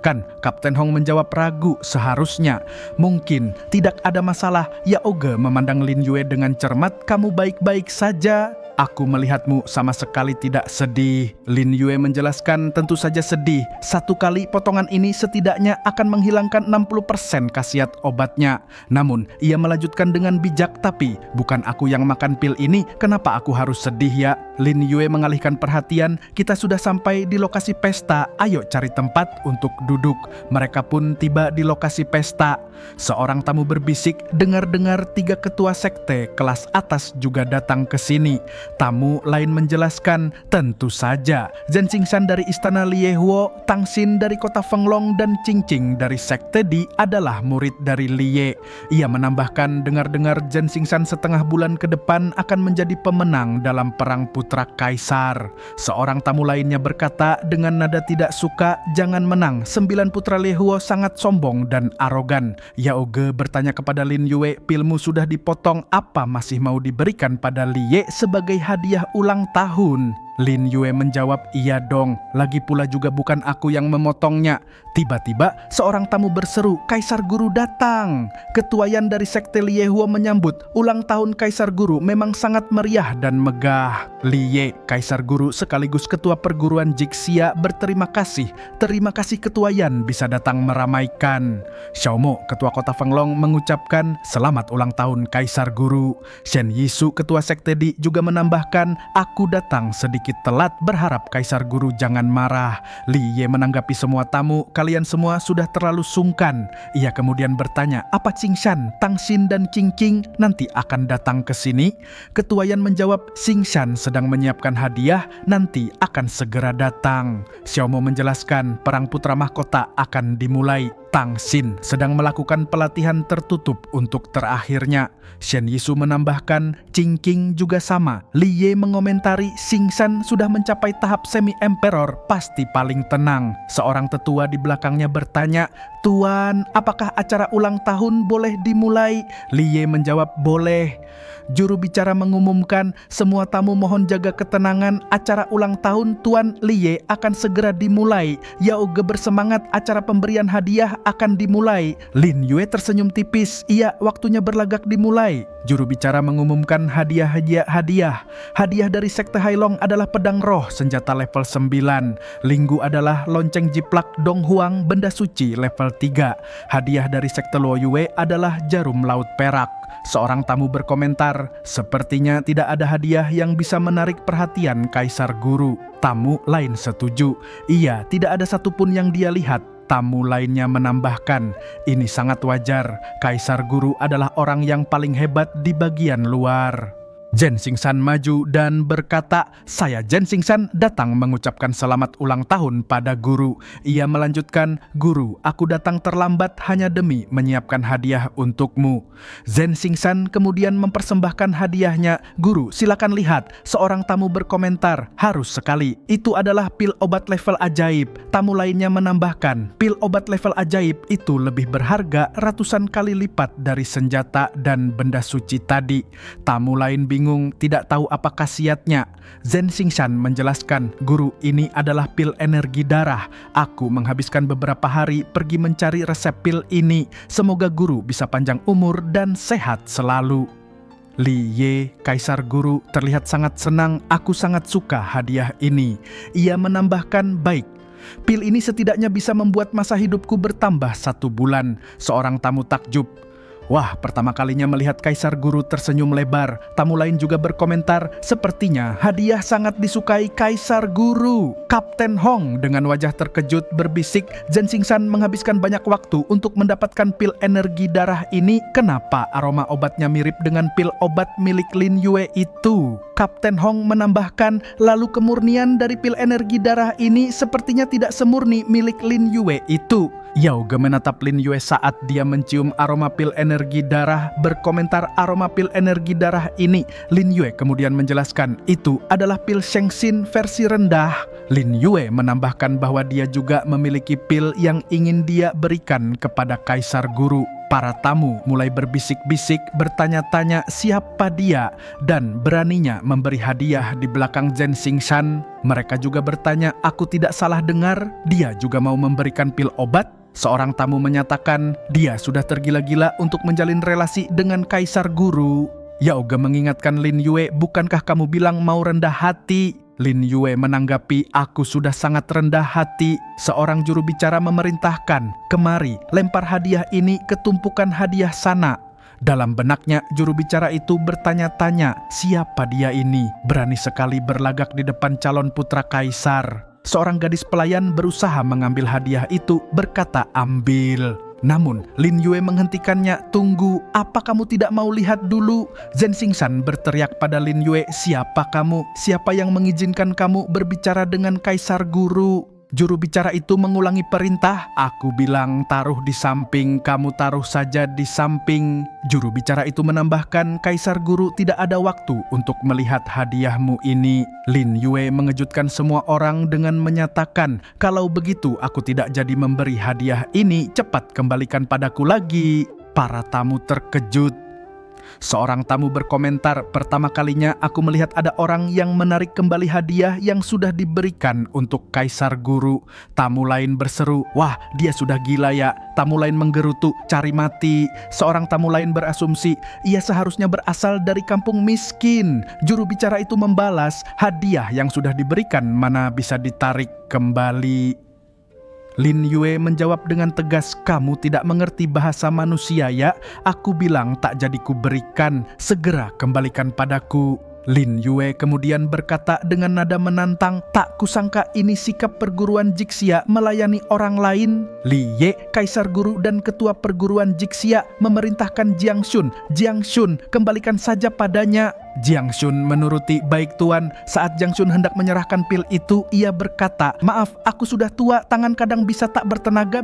A: Kan, Kapten Hong menjawab ragu, seharusnya. Mungkin tidak ada masalah. Yauge memandang Lin Yue dengan cermat, kamu baik-baik saja. Aku melihatmu sama sekali tidak sedih. Lin Yue menjelaskan, tentu saja sedih. 1 kali potongan ini setidaknya akan menghilangkan 60% khasiat obatnya. Namun, ia melanjutkan dengan bijak, tapi bukan aku yang makan pil ini, kenapa aku harus sedih ya? Lin Yue mengalihkan perhatian, kita sudah sampai di lokasi pesta, ayo cari tempat untuk duduk. Mereka pun tiba di lokasi pesta. Seorang tamu berbisik, dengar-dengar 3 ketua sekte kelas atas juga datang ke sini. Tamu lain menjelaskan, tentu saja Zhen Xingsan dari istana Liehuo, Tang Xin dari kota Fenglong, dan Qing Qing dari sekte Di adalah murid dari Liye. Ia menambahkan, dengar-dengar Zhen Xingsan setengah bulan ke depan akan menjadi pemenang dalam perang putra kaisar. Seorang tamu lainnya berkata dengan nada tidak suka, jangan menang, 9 putra Liehuo sangat sombong dan arogan. Yauge bertanya kepada Lin Yue, pilmu sudah dipotong, apa masih mau diberikan pada Liye sebagai hadiah ulang tahun? Lin Yue menjawab, iya dong, lagi pula juga bukan aku yang memotongnya. Tiba-tiba seorang tamu berseru, Kaisar Guru datang. Ketua Yan dari sekte Liehuo menyambut, ulang tahun Kaisar Guru memang sangat meriah dan megah. Liye, Kaisar Guru sekaligus ketua perguruan Jixia berterima kasih. Terima kasih Ketua Yan bisa datang meramaikan. Xiaomo, ketua kota Fenglong mengucapkan, selamat ulang tahun Kaisar Guru. Shen Yisu, ketua sekte Di juga menambahkan, aku datang sedikit telat, berharap Kaisar Guru jangan marah. Liye menanggapi semua tamu, kalian semua sudah terlalu sungkan. Ia kemudian bertanya, apa Xingshan, Tang Xin, dan Qing Qing nanti akan datang ke sini? Ketua Yan menjawab, Xingshan sedang menyiapkan hadiah, nanti akan segera datang. Xiaomo menjelaskan, perang putra mahkota akan dimulai. Tang Xin sedang melakukan pelatihan tertutup untuk terakhirnya. Shen Yishu menambahkan, Qing Qing juga sama. Li Ye mengomentari, Xing Shan sudah mencapai tahap semi-emperor, pasti paling tenang. Seorang tetua di belakangnya bertanya, Tuan, apakah acara ulang tahun boleh dimulai? Li Ye menjawab, boleh. Juru bicara mengumumkan, semua tamu mohon jaga ketenangan, acara ulang tahun Tuan Li Ye akan segera dimulai. Yao Ge bersemangat, acara pemberian hadiah akan dimulai. Lin Yue tersenyum tipis, iya waktunya berlagak dimulai. Juru bicara mengumumkan hadiah dari Sekte Hailong adalah pedang roh senjata level 9. Linggu adalah lonceng jiplak Dong Huang benda suci level 3. Hadiah dari Sekte Luo Yue adalah jarum laut perak. Seorang tamu berkomentar, sepertinya tidak ada hadiah yang bisa menarik perhatian Kaisar Guru. Tamu lain setuju, iya tidak ada satupun yang dia lihat. Tamu lainnya menambahkan, ini sangat wajar, Kaisar Guru adalah orang yang paling hebat di bagian luar. Zhen Xingsan maju dan berkata, saya Zhen Xingsan datang mengucapkan selamat ulang tahun pada Guru. Ia melanjutkan, Guru, aku datang terlambat hanya demi menyiapkan hadiah untukmu. Zhen Xingsan kemudian mempersembahkan hadiahnya. Guru, silakan lihat. Seorang tamu berkomentar, harus sekali. Itu adalah pil obat level ajaib. Tamu lainnya menambahkan, pil obat level ajaib itu lebih berharga ratusan kali lipat dari senjata dan benda suci tadi. Tamu lain bingung, tidak tahu apa khasiatnya. Zhen Xingsan menjelaskan, Guru, ini adalah pil energi darah. Aku menghabiskan beberapa hari pergi mencari resep pil ini. Semoga Guru bisa panjang umur dan sehat selalu. Li Ye, Kaisar Guru, terlihat sangat senang. Aku sangat suka hadiah ini. Ia menambahkan, baik. Pil ini setidaknya bisa membuat masa hidupku bertambah 1 bulan. Seorang tamu takjub. Wah, pertama kalinya melihat Kaisar Guru tersenyum lebar. Tamu lain juga berkomentar, sepertinya hadiah sangat disukai Kaisar Guru. Kapten Hong dengan wajah terkejut berbisik, Zhen Xingsan menghabiskan banyak waktu untuk mendapatkan pil energi darah ini. Kenapa aroma obatnya mirip dengan pil obat milik Lin Yue itu? Kapten Hong menambahkan, lalu kemurnian dari pil energi darah ini sepertinya tidak semurni milik Lin Yue itu. Yao Ge menatap Lin Yue saat dia mencium aroma pil energi darah, berkomentar aroma pil energi darah ini. Lin Yue kemudian menjelaskan, itu adalah pil Shengxin versi rendah. Lin Yue menambahkan bahwa dia juga memiliki pil yang ingin dia berikan kepada Kaisar Guru. Para tamu mulai berbisik-bisik, bertanya-tanya siapa dia, dan beraninya memberi hadiah di belakang Zhen Xingsan. Mereka juga bertanya, aku tidak salah dengar, dia juga mau memberikan pil obat? Seorang tamu menyatakan, dia sudah tergila-gila untuk menjalin relasi dengan Kaisar Guru. Yao Ge mengingatkan Lin Yue, bukankah kamu bilang mau rendah hati? Lin Yue menanggapi, aku sudah sangat rendah hati. Seorang juru bicara memerintahkan, kemari, lempar hadiah ini ke tumpukan hadiah sana. Dalam benaknya, juru bicara itu bertanya-tanya, siapa dia ini? Berani sekali berlagak di depan calon putra kaisar. Seorang gadis pelayan berusaha mengambil hadiah itu, berkata, ambil. Namun, Lin Yue menghentikannya, tunggu, apa kamu tidak mau lihat dulu? Zhen Xingsan berteriak pada Lin Yue, siapa kamu? Siapa yang mengizinkan kamu berbicara dengan Kaisar Guru? Juru bicara itu mengulangi perintah, aku bilang taruh di samping, kamu taruh saja di samping. Juru bicara itu menambahkan, Kaisar Guru tidak ada waktu untuk melihat hadiahmu ini. Lin Yue mengejutkan semua orang dengan menyatakan, kalau begitu aku tidak jadi memberi hadiah ini, cepat kembalikan padaku lagi. Para tamu terkejut. Seorang tamu berkomentar, pertama kalinya aku melihat ada orang yang menarik kembali hadiah yang sudah diberikan untuk Kaisar Guru. Tamu lain berseru, wah dia sudah gila ya. Tamu lain menggerutu, cari mati. Seorang tamu lain berasumsi, ia seharusnya berasal dari kampung miskin. Juru bicara itu membalas, hadiah yang sudah diberikan mana bisa ditarik kembali. Lin Yue menjawab dengan tegas, kamu tidak mengerti bahasa manusia ya? Aku bilang tak jadi kuberikan, segera kembalikan padaku. Lin Yue kemudian berkata dengan nada menantang, tak kusangka ini sikap perguruan Jixia melayani orang lain. Li Ye, Kaisar Guru dan Ketua Perguruan Jixia memerintahkan Jiang Shun, kembalikan saja padanya. Jiang Shun menuruti, baik tuan. Saat Jiang Shun hendak menyerahkan pil itu, ia berkata, maaf, aku sudah tua, tangan kadang bisa tak bertenaga.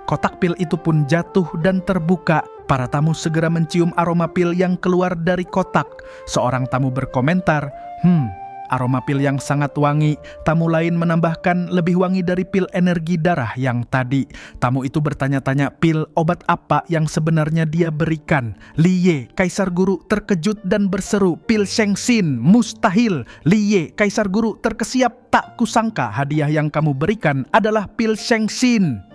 A: Kotak pil itu pun jatuh dan terbuka. Para tamu segera mencium aroma pil yang keluar dari kotak. Seorang tamu berkomentar, aroma pil yang sangat wangi. Tamu lain menambahkan lebih wangi dari pil energi darah yang tadi. Tamu itu bertanya-tanya pil obat apa yang sebenarnya dia berikan. Liye, kaisar guru terkejut dan berseru, pil Shengxin, mustahil. Liye, kaisar guru terkesiap, tak kusangka hadiah yang kamu berikan adalah pil Shengxin.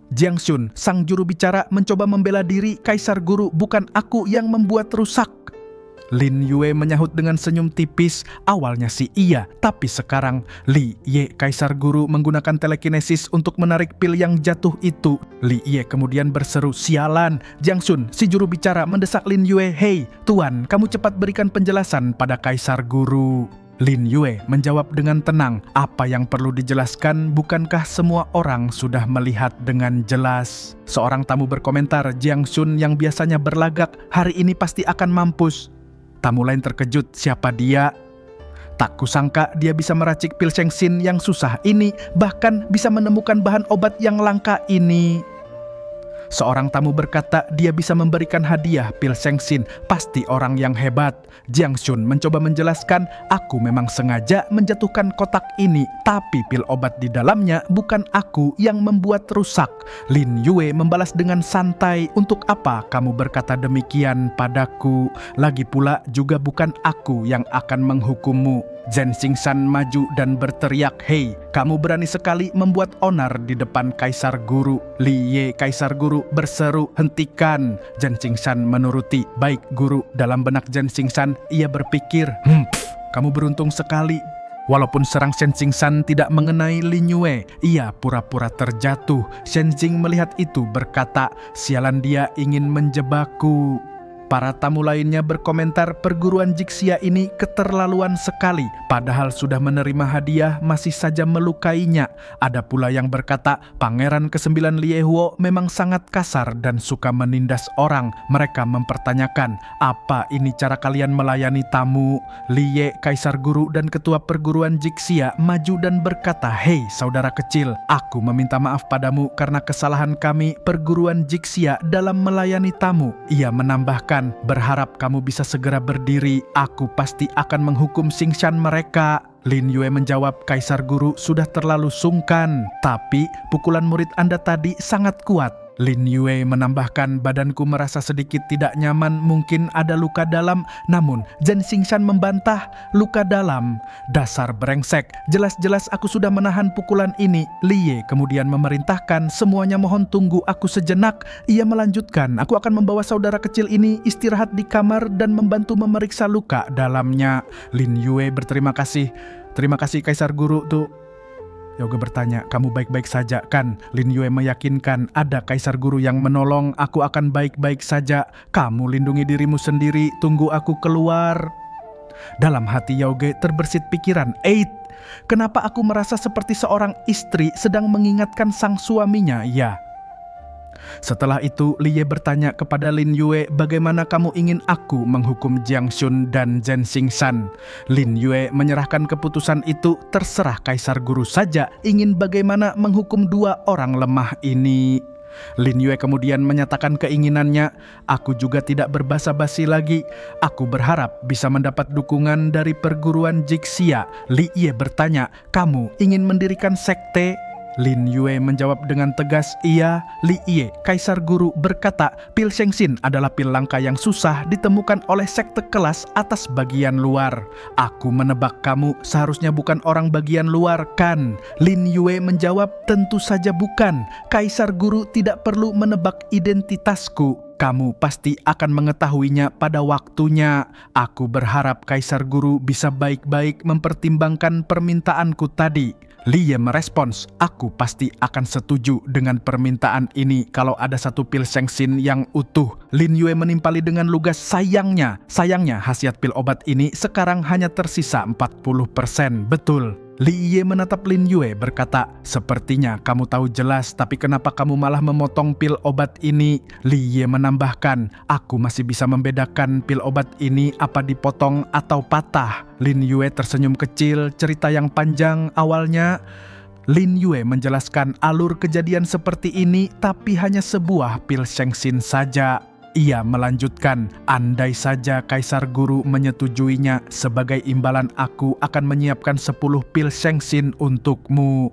A: Jiang Shun, sang juru bicara, mencoba membela diri, kaisar guru, bukan aku yang membuat rusak. Lin Yue menyahut dengan senyum tipis, awalnya sih iya, tapi sekarang Li Ye, kaisar guru, menggunakan telekinesis untuk menarik pil yang jatuh itu. Li Ye kemudian berseru, sialan. Jiang Shun, si juru bicara, mendesak Lin Yue, hei, tuan, kamu cepat berikan penjelasan pada kaisar guru. Lin Yue menjawab dengan tenang, apa yang perlu dijelaskan, bukankah semua orang sudah melihat dengan jelas? Seorang tamu berkomentar, Jiang Shun yang biasanya berlagak, hari ini pasti akan mampus. Tamu lain terkejut, siapa dia? Tak kusangka dia bisa meracik pil Shengxin yang susah ini, bahkan bisa menemukan bahan obat yang langka ini. Seorang tamu berkata dia bisa memberikan hadiah pil Shengxin, pasti orang yang hebat. Jiang Shun mencoba menjelaskan, aku memang sengaja menjatuhkan kotak ini, tapi pil obat di dalamnya bukan aku yang membuat rusak. Lin Yue membalas dengan santai, untuk apa kamu berkata demikian padaku? Lagi pula juga bukan aku yang akan menghukummu. Zhen Xingsan maju dan berteriak, hei, kamu berani sekali membuat onar di depan kaisar guru. Li Ye, kaisar guru, berseru, hentikan. Zhen Xingsan menuruti, baik guru. Dalam benak Zhen Xingsan, ia berpikir, kamu beruntung sekali. Walaupun serang Zhen Xingsan tidak mengenai Lin Yue, ia pura-pura terjatuh. Shen Jing melihat itu berkata, sialan dia ingin menjebakku. Para tamu lainnya berkomentar perguruan Jixia ini keterlaluan sekali, padahal sudah menerima hadiah masih saja melukainya. Ada pula yang berkata pangeran ke-9 Liehuo memang sangat kasar dan suka menindas orang. Mereka mempertanyakan, apa ini cara kalian melayani tamu? Liye, kaisar guru dan ketua perguruan Jixia maju dan berkata, hei saudara kecil, aku meminta maaf padamu karena kesalahan kami perguruan Jixia dalam melayani tamu. Ia menambahkan, berharap kamu bisa segera berdiri, aku pasti akan menghukum Xingshan mereka. Lin Yue menjawab, kaisar guru sudah terlalu sungkan, tapi pukulan murid Anda tadi sangat kuat. Lin Yue menambahkan, badanku merasa sedikit tidak nyaman, mungkin ada luka dalam. Namun Zhen Xingsan membantah, luka dalam? Dasar brengsek, jelas-jelas aku sudah menahan pukulan ini. Liye kemudian memerintahkan, semuanya mohon tunggu aku sejenak. Ia melanjutkan, aku akan membawa saudara kecil ini istirahat di kamar dan membantu memeriksa luka dalamnya. Lin Yue berterima kasih. Terima kasih kaisar guru tuh. Yoga bertanya, kamu baik-baik saja kan? Lin Yue meyakinkan, ada kaisar guru yang menolong, aku akan baik-baik saja. Kamu lindungi dirimu sendiri, tunggu aku keluar. Dalam hati Yoga terbersit pikiran, kenapa aku merasa seperti seorang istri sedang mengingatkan sang suaminya, ya? Setelah itu, Liye bertanya kepada Lin Yue, bagaimana kamu ingin aku menghukum Jiang Shun dan Zhen Xingsan? Lin Yue menyerahkan keputusan itu, terserah kaisar guru saja ingin bagaimana menghukum dua orang lemah ini. Lin Yue kemudian menyatakan keinginannya, aku juga tidak berbasa-basi lagi. Aku berharap bisa mendapat dukungan dari perguruan Jixia. Li Ye bertanya, kamu ingin mendirikan sekte? Lin Yue menjawab dengan tegas, iya. Li Ye, kaisar guru, berkata, pil Shengxin adalah pil langka yang susah ditemukan oleh sekte kelas atas bagian luar. Aku menebak kamu seharusnya bukan orang bagian luar, kan? Lin Yue menjawab, tentu saja bukan. Kaisar guru tidak perlu menebak identitasku. Kamu pasti akan mengetahuinya pada waktunya. Aku berharap kaisar guru bisa baik-baik mempertimbangkan permintaanku tadi. Liye merespons, aku pasti akan setuju dengan permintaan ini kalau ada satu pil Shengxin yang utuh. Lin Yue menimpali dengan lugas, sayangnya khasiat pil obat ini sekarang hanya tersisa 40%, betul. Li Ye menatap Lin Yue berkata, sepertinya kamu tahu jelas, tapi kenapa kamu malah memotong pil obat ini? Li Ye menambahkan, aku masih bisa membedakan pil obat ini apa dipotong atau patah. Lin Yue tersenyum kecil, cerita yang panjang awalnya. Lin Yue menjelaskan alur kejadian seperti ini tapi hanya sebuah pil Shengxin saja. Ia melanjutkan, andai saja Kaisar Guru menyetujuinya, sebagai imbalan aku akan menyiapkan 10 pil Shengxin untukmu.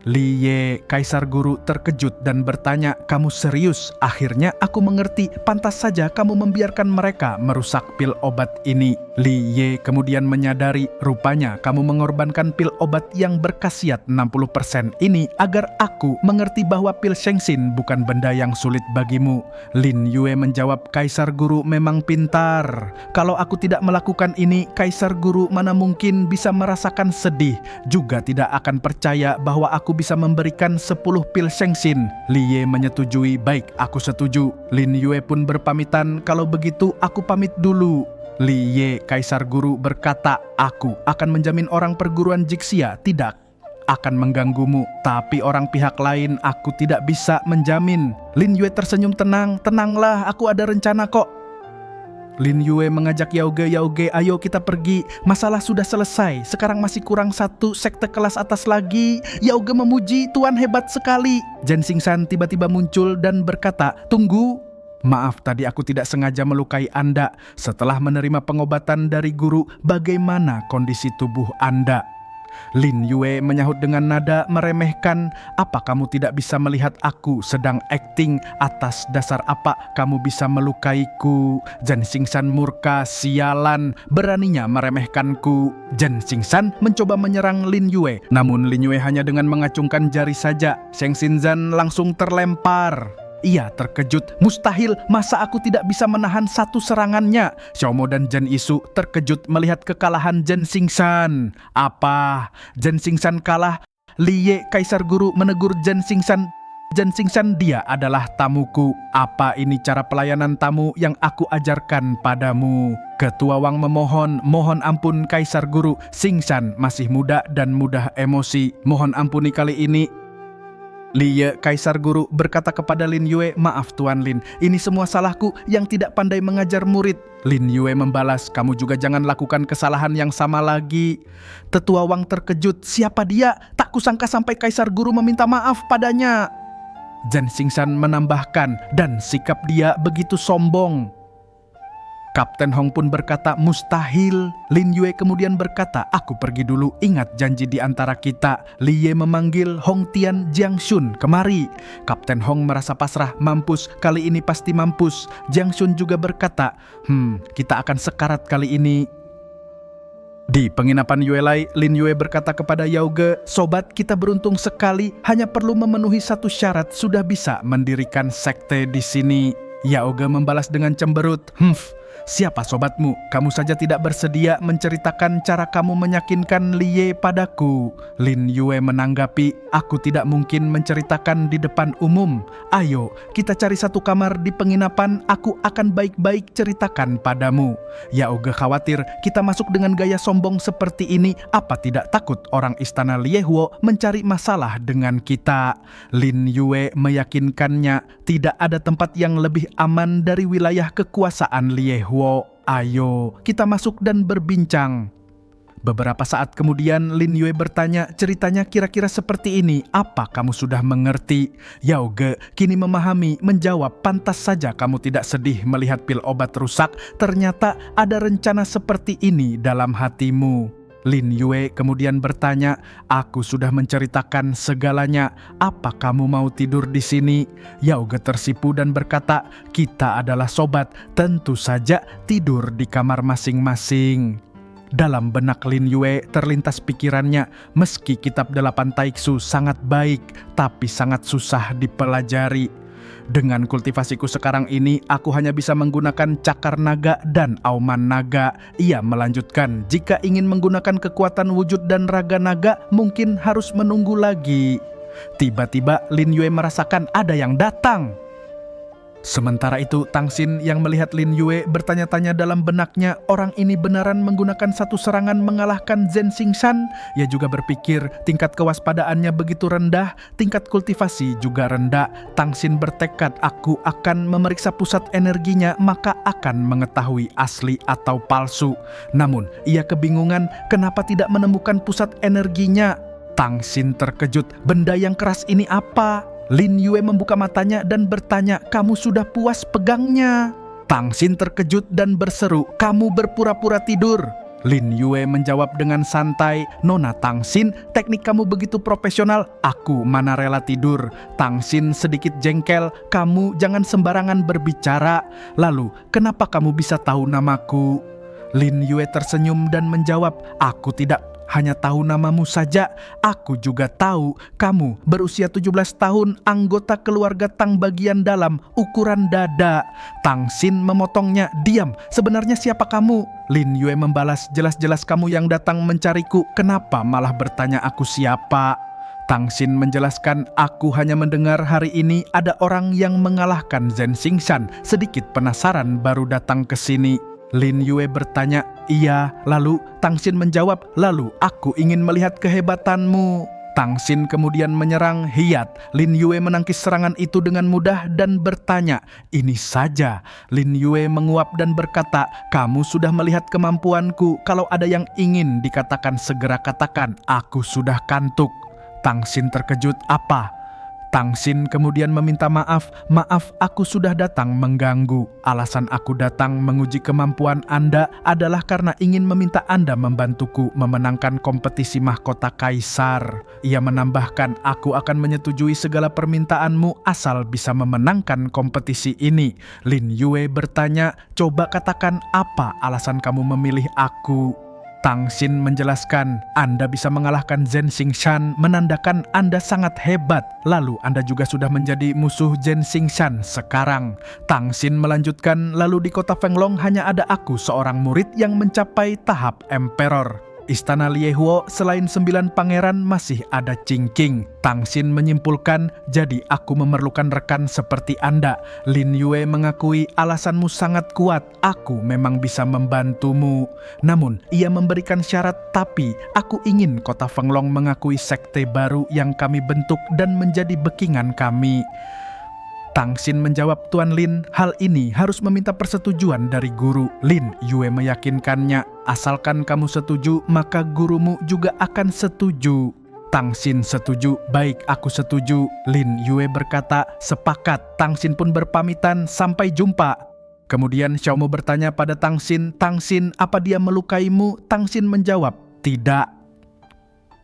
A: Li Ye, Kaisar Guru terkejut dan bertanya, kamu serius? Akhirnya aku mengerti, pantas saja kamu membiarkan mereka merusak pil obat ini. Li Ye kemudian menyadari, rupanya kamu mengorbankan pil obat yang berkhasiat 60% ini agar aku mengerti bahwa pil Shengxin bukan benda yang sulit bagimu. Lin Yue menjawab, Kaisar Guru memang pintar. Kalau aku tidak melakukan ini, Kaisar Guru mana mungkin bisa merasakan sedih, juga tidak akan percaya bahwa aku bisa memberikan 10 pil Shengxin. Li Ye menyetujui, baik, aku setuju. Lin Yue pun berpamitan, kalau begitu aku pamit dulu. Li Ye, Kaisar Guru berkata, aku akan menjamin orang perguruan Jixia tidak akan mengganggumu, tapi orang pihak lain aku tidak bisa menjamin. Lin Yue tersenyum tenang, tenanglah, aku ada rencana kok. Lin Yue mengajak Yauge, ayo kita pergi, masalah sudah selesai, sekarang masih kurang 1 sekte kelas atas lagi. Yauge memuji, Tuan hebat sekali. Jen Xingsan tiba-tiba muncul dan berkata, tunggu. Maaf, tadi aku tidak sengaja melukai Anda. Setelah menerima pengobatan dari guru, bagaimana kondisi tubuh Anda? Lin Yue menyahut dengan nada meremehkan, apa kamu tidak bisa melihat aku sedang akting? Atas dasar apa kamu bisa melukaiku? Jen Xingsan murka, sialan, beraninya meremehkanku. Jen Xingsan mencoba menyerang Lin Yue, namun Lin Yue hanya dengan mengacungkan jari saja. Sheng Xinzhan langsung terlempar. Ia terkejut, mustahil, masa aku tidak bisa menahan satu serangannya? Xiaomo dan Jen Isu terkejut melihat kekalahan Jen Xingsan. Apa? Jen Xingsan kalah? Li Ye, Kaisar Guru menegur Jen Xingsan. Jen Xingsan, dia adalah tamuku. Apa ini cara pelayanan tamu yang aku ajarkan padamu? Ketua Wang memohon, mohon ampun Kaisar Guru. Xingsan masih muda dan mudah emosi. Mohon ampuni kali ini. Li Ye, Kaisar Guru berkata kepada Lin Yue, maaf Tuan Lin, ini semua salahku yang tidak pandai mengajar murid. Lin Yue membalas, kamu juga jangan lakukan kesalahan yang sama lagi. Tetua Wang terkejut, siapa dia? Tak kusangka sampai Kaisar Guru meminta maaf padanya. Jen Xingsan menambahkan, dan sikap dia begitu sombong. Kapten Hong pun berkata, mustahil. Lin Yue kemudian berkata, aku pergi dulu, ingat janji di antara kita. Li Ye memanggil Hong Tian, Jiang Shun, kemari. Kapten Hong merasa pasrah, mampus, kali ini pasti mampus. Jiang Shun juga berkata, kita akan sekarat kali ini. Di penginapan Yue Lai, Lin Yue berkata kepada Yauge, sobat, kita beruntung sekali, hanya perlu memenuhi satu syarat, sudah bisa mendirikan sekte di sini. Yauge membalas dengan cemberut, siapa sobatmu? Kamu saja tidak bersedia menceritakan cara kamu meyakinkan Li Ye padaku. Lin Yue menanggapi, aku tidak mungkin menceritakan di depan umum. Ayo, kita cari satu kamar di penginapan, aku akan baik-baik ceritakan padamu. Yauge khawatir kita masuk dengan gaya sombong seperti ini, apa tidak takut orang istana Liehuo mencari masalah dengan kita? Lin Yue meyakinkannya, tidak ada tempat yang lebih aman dari wilayah kekuasaan Liehuo. Ayo, kita masuk dan berbincang. Beberapa saat kemudian Lin Yue bertanya, ceritanya kira-kira seperti ini, apa kamu sudah mengerti? Yauge kini memahami, menjawab, pantas saja kamu tidak sedih melihat pil obat rusak, ternyata ada rencana seperti ini dalam hatimu. Lin Yue kemudian bertanya, aku sudah menceritakan segalanya, apa kamu mau tidur di sini? Yauge tersipu dan berkata, kita adalah sobat, tentu saja tidur di kamar masing-masing. Dalam benak Lin Yue terlintas pikirannya, meski kitab 8 Taiksu sangat baik, tapi sangat susah dipelajari. Dengan kultivasiku sekarang ini, aku hanya bisa menggunakan cakar naga dan auman naga. Ia melanjutkan, jika ingin menggunakan kekuatan wujud dan raga naga, mungkin harus menunggu lagi. Tiba-tiba Lin Yue merasakan ada yang datang. Sementara itu, Tang Xin yang melihat Lin Yue bertanya-tanya dalam benaknya, orang ini benaran menggunakan satu serangan mengalahkan Jen Xingsan? Ia juga berpikir, tingkat kewaspadaannya begitu rendah, tingkat kultivasi juga rendah. Tang Xin bertekad, aku akan memeriksa pusat energinya, maka akan mengetahui asli atau palsu. Namun, ia kebingungan kenapa tidak menemukan pusat energinya. Tang Xin terkejut, benda yang keras ini apa? Lin Yue membuka matanya dan bertanya, kamu sudah puas pegangnya? Tang Xin terkejut dan berseru, kamu berpura-pura tidur. Lin Yue menjawab dengan santai, Nona Tang Xin, teknik kamu begitu profesional, aku mana rela tidur. Tang Xin sedikit jengkel, kamu jangan sembarangan berbicara. Lalu, kenapa kamu bisa tahu namaku? Lin Yue tersenyum dan menjawab, aku tidak hanya tahu namamu saja, aku juga tahu kamu berusia 17 tahun, anggota keluarga Tang bagian dalam, ukuran dada. Tang Xin memotongnya, diam, sebenarnya siapa kamu? Lin Yue membalas, jelas-jelas kamu yang datang mencariku, kenapa malah bertanya aku siapa? Tang Xin menjelaskan, aku hanya mendengar hari ini ada orang yang mengalahkan Zhen Xingshan, sedikit penasaran baru datang ke sini. Lin Yue bertanya, iya, lalu Tang Xin menjawab, lalu aku ingin melihat kehebatanmu. Tang Xin kemudian menyerang, hiat. Lin Yue menangkis serangan itu dengan mudah dan bertanya, ini saja. Lin Yue menguap dan berkata, kamu sudah melihat kemampuanku, kalau ada yang ingin dikatakan segera katakan, aku sudah kantuk. Tang Xin terkejut, apa? Tang Xin kemudian meminta maaf, aku sudah datang mengganggu. Alasan aku datang menguji kemampuan Anda adalah karena ingin meminta Anda membantuku memenangkan kompetisi mahkota kaisar. Ia menambahkan, aku akan menyetujui segala permintaanmu asal bisa memenangkan kompetisi ini. Lin Yue bertanya, coba katakan apa alasan kamu memilih aku? Tang Xin menjelaskan, Anda bisa mengalahkan Zhen Xingshan menandakan Anda sangat hebat. Lalu Anda juga sudah menjadi musuh Zhen Xingshan sekarang. Tang Xin melanjutkan, lalu di kota Fenglong hanya ada aku seorang murid yang mencapai tahap emperor. Istana Liehuo selain 9 pangeran masih ada Qing Qing. Tang Xin menyimpulkan, jadi aku memerlukan rekan seperti Anda. Lin Yue mengakui alasanmu sangat kuat, aku memang bisa membantumu. Namun, ia memberikan syarat, tapi aku ingin kota Fenglong mengakui sekte baru yang kami bentuk dan menjadi bekingan kami. Tang Xin menjawab, Tuan Lin, hal ini harus meminta persetujuan dari guru. Lin Yue meyakinkannya, asalkan kamu setuju, maka gurumu juga akan setuju. Tang Xin setuju, baik aku setuju. Lin Yue berkata, sepakat. Tang Xin pun berpamitan, sampai jumpa. Kemudian Xiaomo bertanya pada Tang Xin, apa dia melukaimu? Tang Xin menjawab, tidak.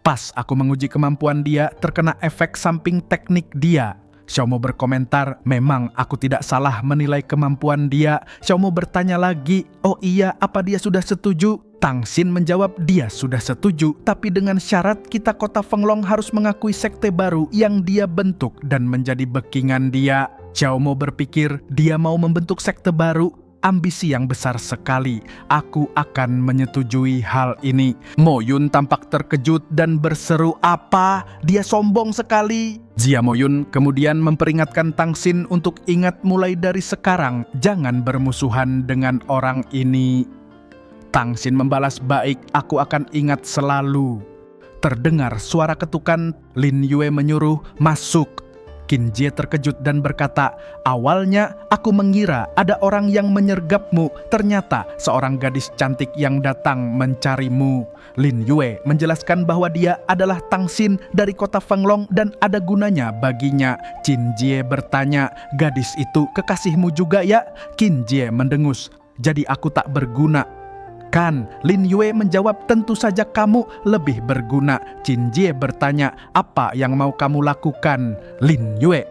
A: Pas aku menguji kemampuan dia, terkena efek samping teknik dia. Xiaomo berkomentar, memang aku tidak salah menilai kemampuan dia. Xiaomo bertanya lagi, oh iya, apa dia sudah setuju? Tang Xin menjawab, dia sudah setuju, tapi dengan syarat kita kota Fenglong harus mengakui sekte baru yang dia bentuk dan menjadi bekingan dia. Xiaomo berpikir, dia mau membentuk sekte baru, ambisi yang besar sekali. Aku akan menyetujui hal ini. Mo Yun tampak terkejut dan berseru, apa? Dia sombong sekali. Jia Mo Yun kemudian memperingatkan Tang Xin untuk ingat mulai dari sekarang, jangan bermusuhan dengan orang ini. Tang Xin membalas, baik, aku akan ingat selalu. Terdengar suara ketukan, Lin Yue menyuruh, masuk. Qin Jie terkejut dan berkata, awalnya aku mengira ada orang yang menyergapmu, ternyata seorang gadis cantik yang datang mencarimu. Lin Yue menjelaskan bahwa dia adalah Tang Xin dari kota Fenglong dan ada gunanya baginya. Qin Jie bertanya, gadis itu kekasihmu juga ya? Qin Jie mendengus, jadi aku tak berguna. Kan, Lin Yue menjawab, tentu saja kamu lebih berguna. Qin Jie bertanya, apa yang mau kamu lakukan? Lin Yue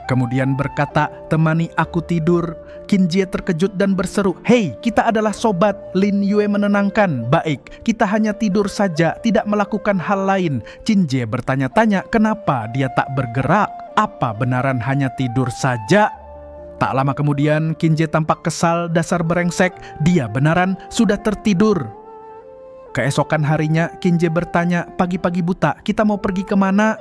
A: kemudian berkata, temani aku tidur. Qin Jie terkejut dan berseru, hei, kita adalah sobat. Lin Yue menenangkan, baik, kita hanya tidur saja, tidak melakukan hal lain. Qin Jie bertanya-tanya, kenapa dia tak bergerak? Apa benaran hanya tidur saja? Tak lama kemudian, Qin Jie tampak kesal, dasar berengsek, dia benaran sudah tertidur. Keesokan harinya, Qin Jie bertanya, pagi-pagi buta, kita mau pergi kemana?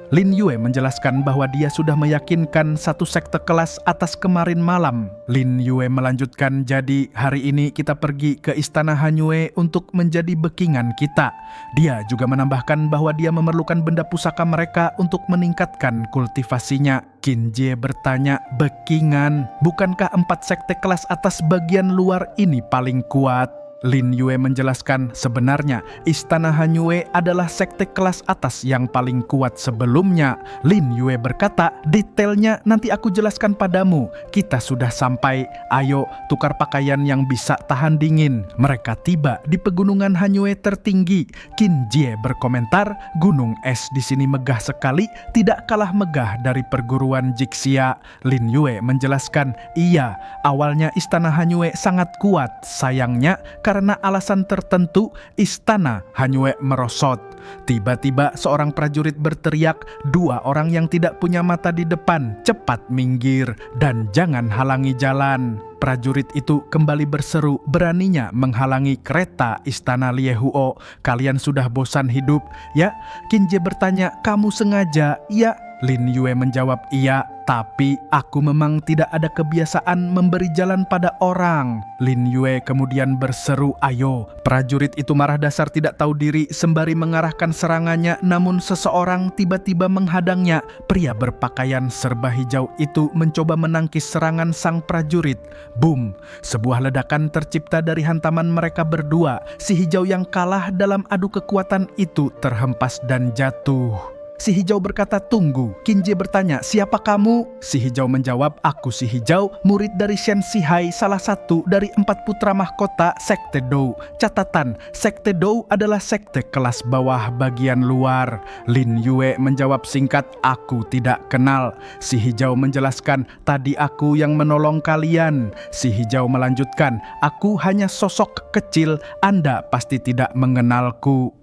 A: Lin Yue menjelaskan bahwa dia sudah meyakinkan satu sekte kelas atas kemarin malam. Lin Yue melanjutkan, jadi hari ini kita pergi ke istana Han Yue untuk menjadi bekingan kita. Dia juga menambahkan bahwa dia memerlukan benda pusaka mereka untuk meningkatkan kultivasinya. Qin Jie bertanya, bekingan, bukankah 4 sekte kelas atas bagian luar ini paling kuat? Lin Yue menjelaskan sebenarnya Istana Hanyue adalah sekte kelas atas yang paling kuat sebelumnya. Lin Yue berkata, detailnya nanti aku jelaskan padamu. Kita sudah sampai, ayo tukar pakaian yang bisa tahan dingin. Mereka tiba di pegunungan Hanyue tertinggi. Qin Jie berkomentar, gunung es di sini megah sekali, tidak kalah megah dari perguruan Jixia. Lin Yue menjelaskan, iya, awalnya Istana Hanyue sangat kuat, sayangnya karena alasan tertentu, Istana Hanyue merosot. Tiba-tiba seorang prajurit berteriak, dua orang yang tidak punya mata di depan, cepat minggir dan jangan halangi jalan. Prajurit itu kembali berseru, beraninya menghalangi kereta Istana Liehuo. Kalian sudah bosan hidup? Ya, Qin Jie bertanya, kamu sengaja? Ya. Lin Yue menjawab, iya, tapi aku memang tidak ada kebiasaan memberi jalan pada orang. Lin Yue kemudian berseru, ayo. Prajurit itu marah dasar tidak tahu diri sembari mengarahkan serangannya, namun seseorang tiba-tiba menghadangnya. Pria berpakaian serba hijau itu mencoba menangkis serangan sang prajurit. Boom! Sebuah ledakan tercipta dari hantaman mereka berdua. Si hijau yang kalah dalam adu kekuatan itu terhempas dan jatuh. Si hijau berkata, tunggu. Qin Jie bertanya, siapa kamu? Si hijau menjawab, aku si hijau, murid dari Shen Sihai, salah satu dari 4 putra mahkota Sekte Dou. Catatan, Sekte Dou adalah sekte kelas bawah bagian luar. Lin Yue menjawab singkat, aku tidak kenal. Si hijau menjelaskan, tadi aku yang menolong kalian. Si hijau melanjutkan, aku hanya sosok kecil, Anda pasti tidak mengenalku.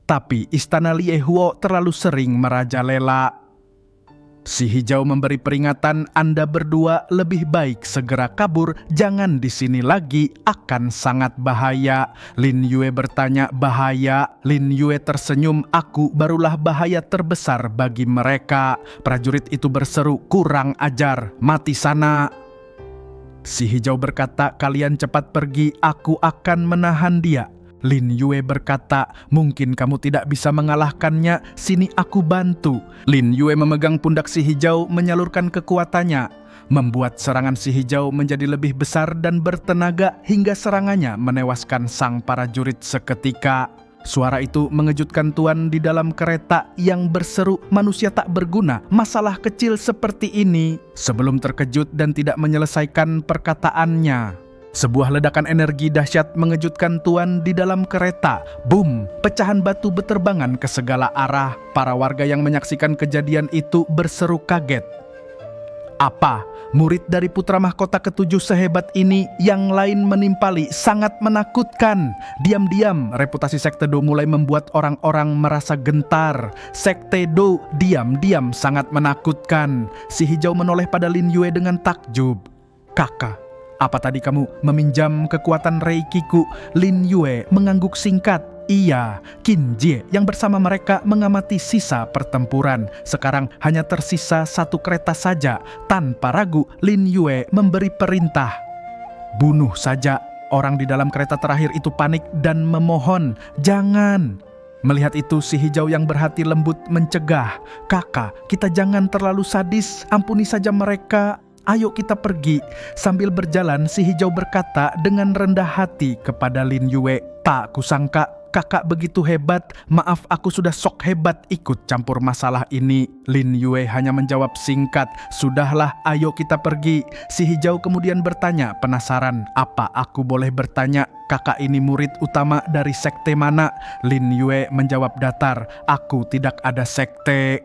A: Tapi Istana Liehuo terlalu sering merajalela. Si hijau memberi peringatan, Anda berdua lebih baik segera kabur, jangan di sini lagi, akan sangat bahaya. Lin Yue bertanya, bahaya? Lin Yue tersenyum, aku barulah bahaya terbesar bagi mereka. Prajurit itu berseru, kurang ajar, mati sana. Si hijau berkata, kalian cepat pergi, aku akan menahan dia. Lin Yue berkata, mungkin kamu tidak bisa mengalahkannya, sini aku bantu. Lin Yue memegang pundak si hijau, menyalurkan kekuatannya, membuat serangan si hijau menjadi lebih besar dan bertenaga hingga serangannya menewaskan sang prajurit seketika. Suara itu mengejutkan tuan di dalam kereta yang berseru, manusia tak berguna, masalah kecil seperti ini. Sebelum terkejut dan tidak menyelesaikan perkataannya, sebuah ledakan energi dahsyat mengejutkan tuan di dalam kereta. Boom! Pecahan batu beterbangan ke segala arah. Para warga yang menyaksikan kejadian itu berseru kaget. Apa? Murid dari putra mahkota ketujuh sehebat ini, yang lain menimpali, sangat menakutkan. Diam-diam, reputasi Sekte Dou mulai membuat orang-orang merasa gentar. Sekte Dou diam-diam sangat menakutkan. Si hijau menoleh pada Lin Yue dengan takjub. Kakak, apa tadi kamu meminjam kekuatan Reikiku? Lin Yue mengangguk singkat. Iya, Qin Jie yang bersama mereka mengamati sisa pertempuran. Sekarang hanya tersisa satu kereta saja. Tanpa ragu, Lin Yue memberi perintah. Bunuh saja. Orang di dalam kereta terakhir itu panik dan memohon, jangan. Melihat itu, si hijau yang berhati lembut mencegah. Kakak, kita jangan terlalu sadis, ampuni saja mereka. Ayo kita pergi. Sambil berjalan, si hijau berkata dengan rendah hati kepada Lin Yue, tak kusangka kakak begitu hebat. Maaf, aku sudah sok hebat ikut campur masalah ini. Lin Yue hanya menjawab singkat, sudahlah, ayo kita pergi. Si hijau kemudian bertanya, penasaran, apa aku boleh bertanya, kakak ini murid utama dari sekte mana? Lin Yue menjawab datar, aku tidak ada sekte.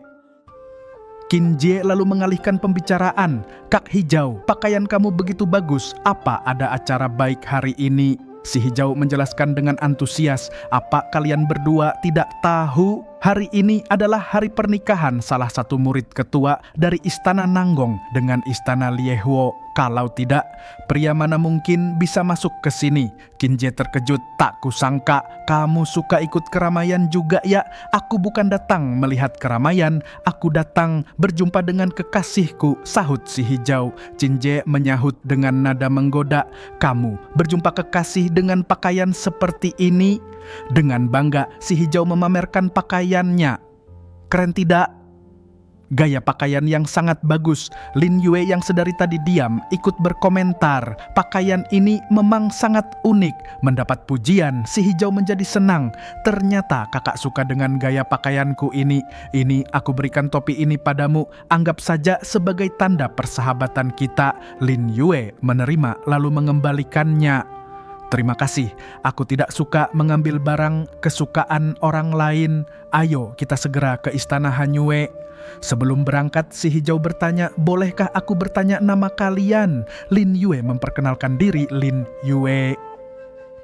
A: Qin Jie lalu mengalihkan pembicaraan. Kak Hijau, pakaian kamu begitu bagus. Apa ada acara baik hari ini? Si hijau menjelaskan dengan antusias, apa kalian berdua tidak tahu? Hari ini adalah hari pernikahan salah satu murid ketua dari Istana Nanggong dengan Istana Liehuo. Kalau tidak, pria mana mungkin bisa masuk ke sini? Qin Jie terkejut, tak kusangka kamu suka ikut keramaian juga ya. Aku bukan datang melihat keramaian, aku datang berjumpa dengan kekasihku, sahut si hijau. Qin Jie menyahut dengan nada menggoda, kamu berjumpa kekasih dengan pakaian seperti ini? Dengan bangga, si hijau memamerkan pakaiannya. Keren tidak? Gaya pakaian yang sangat bagus. Lin Yue yang sedari tadi diam ikut berkomentar. Pakaian ini memang sangat unik. Mendapat pujian, si hijau menjadi senang. Ternyata kakak suka dengan gaya pakaianku ini. Ini aku berikan topi ini padamu. Anggap saja sebagai tanda persahabatan kita. Lin Yue menerima lalu mengembalikannya. Terima kasih, aku tidak suka mengambil barang kesukaan orang lain. Ayo kita segera ke istana Hanyue. Sebelum berangkat, si hijau bertanya, bolehkah aku bertanya nama kalian? Lin Yue memperkenalkan diri, Lin Yue.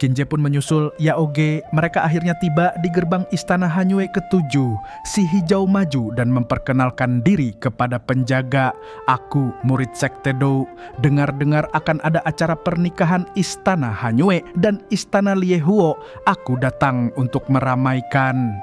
A: Kinje pun menyusul Yaoge. Mereka akhirnya tiba di gerbang istana Hanyue ke-7. Si hijau maju dan memperkenalkan diri kepada penjaga. Aku murid Sekte Dou. Dengar-dengar akan ada acara pernikahan istana Hanyue dan istana Liehuo. Aku datang untuk meramaikan.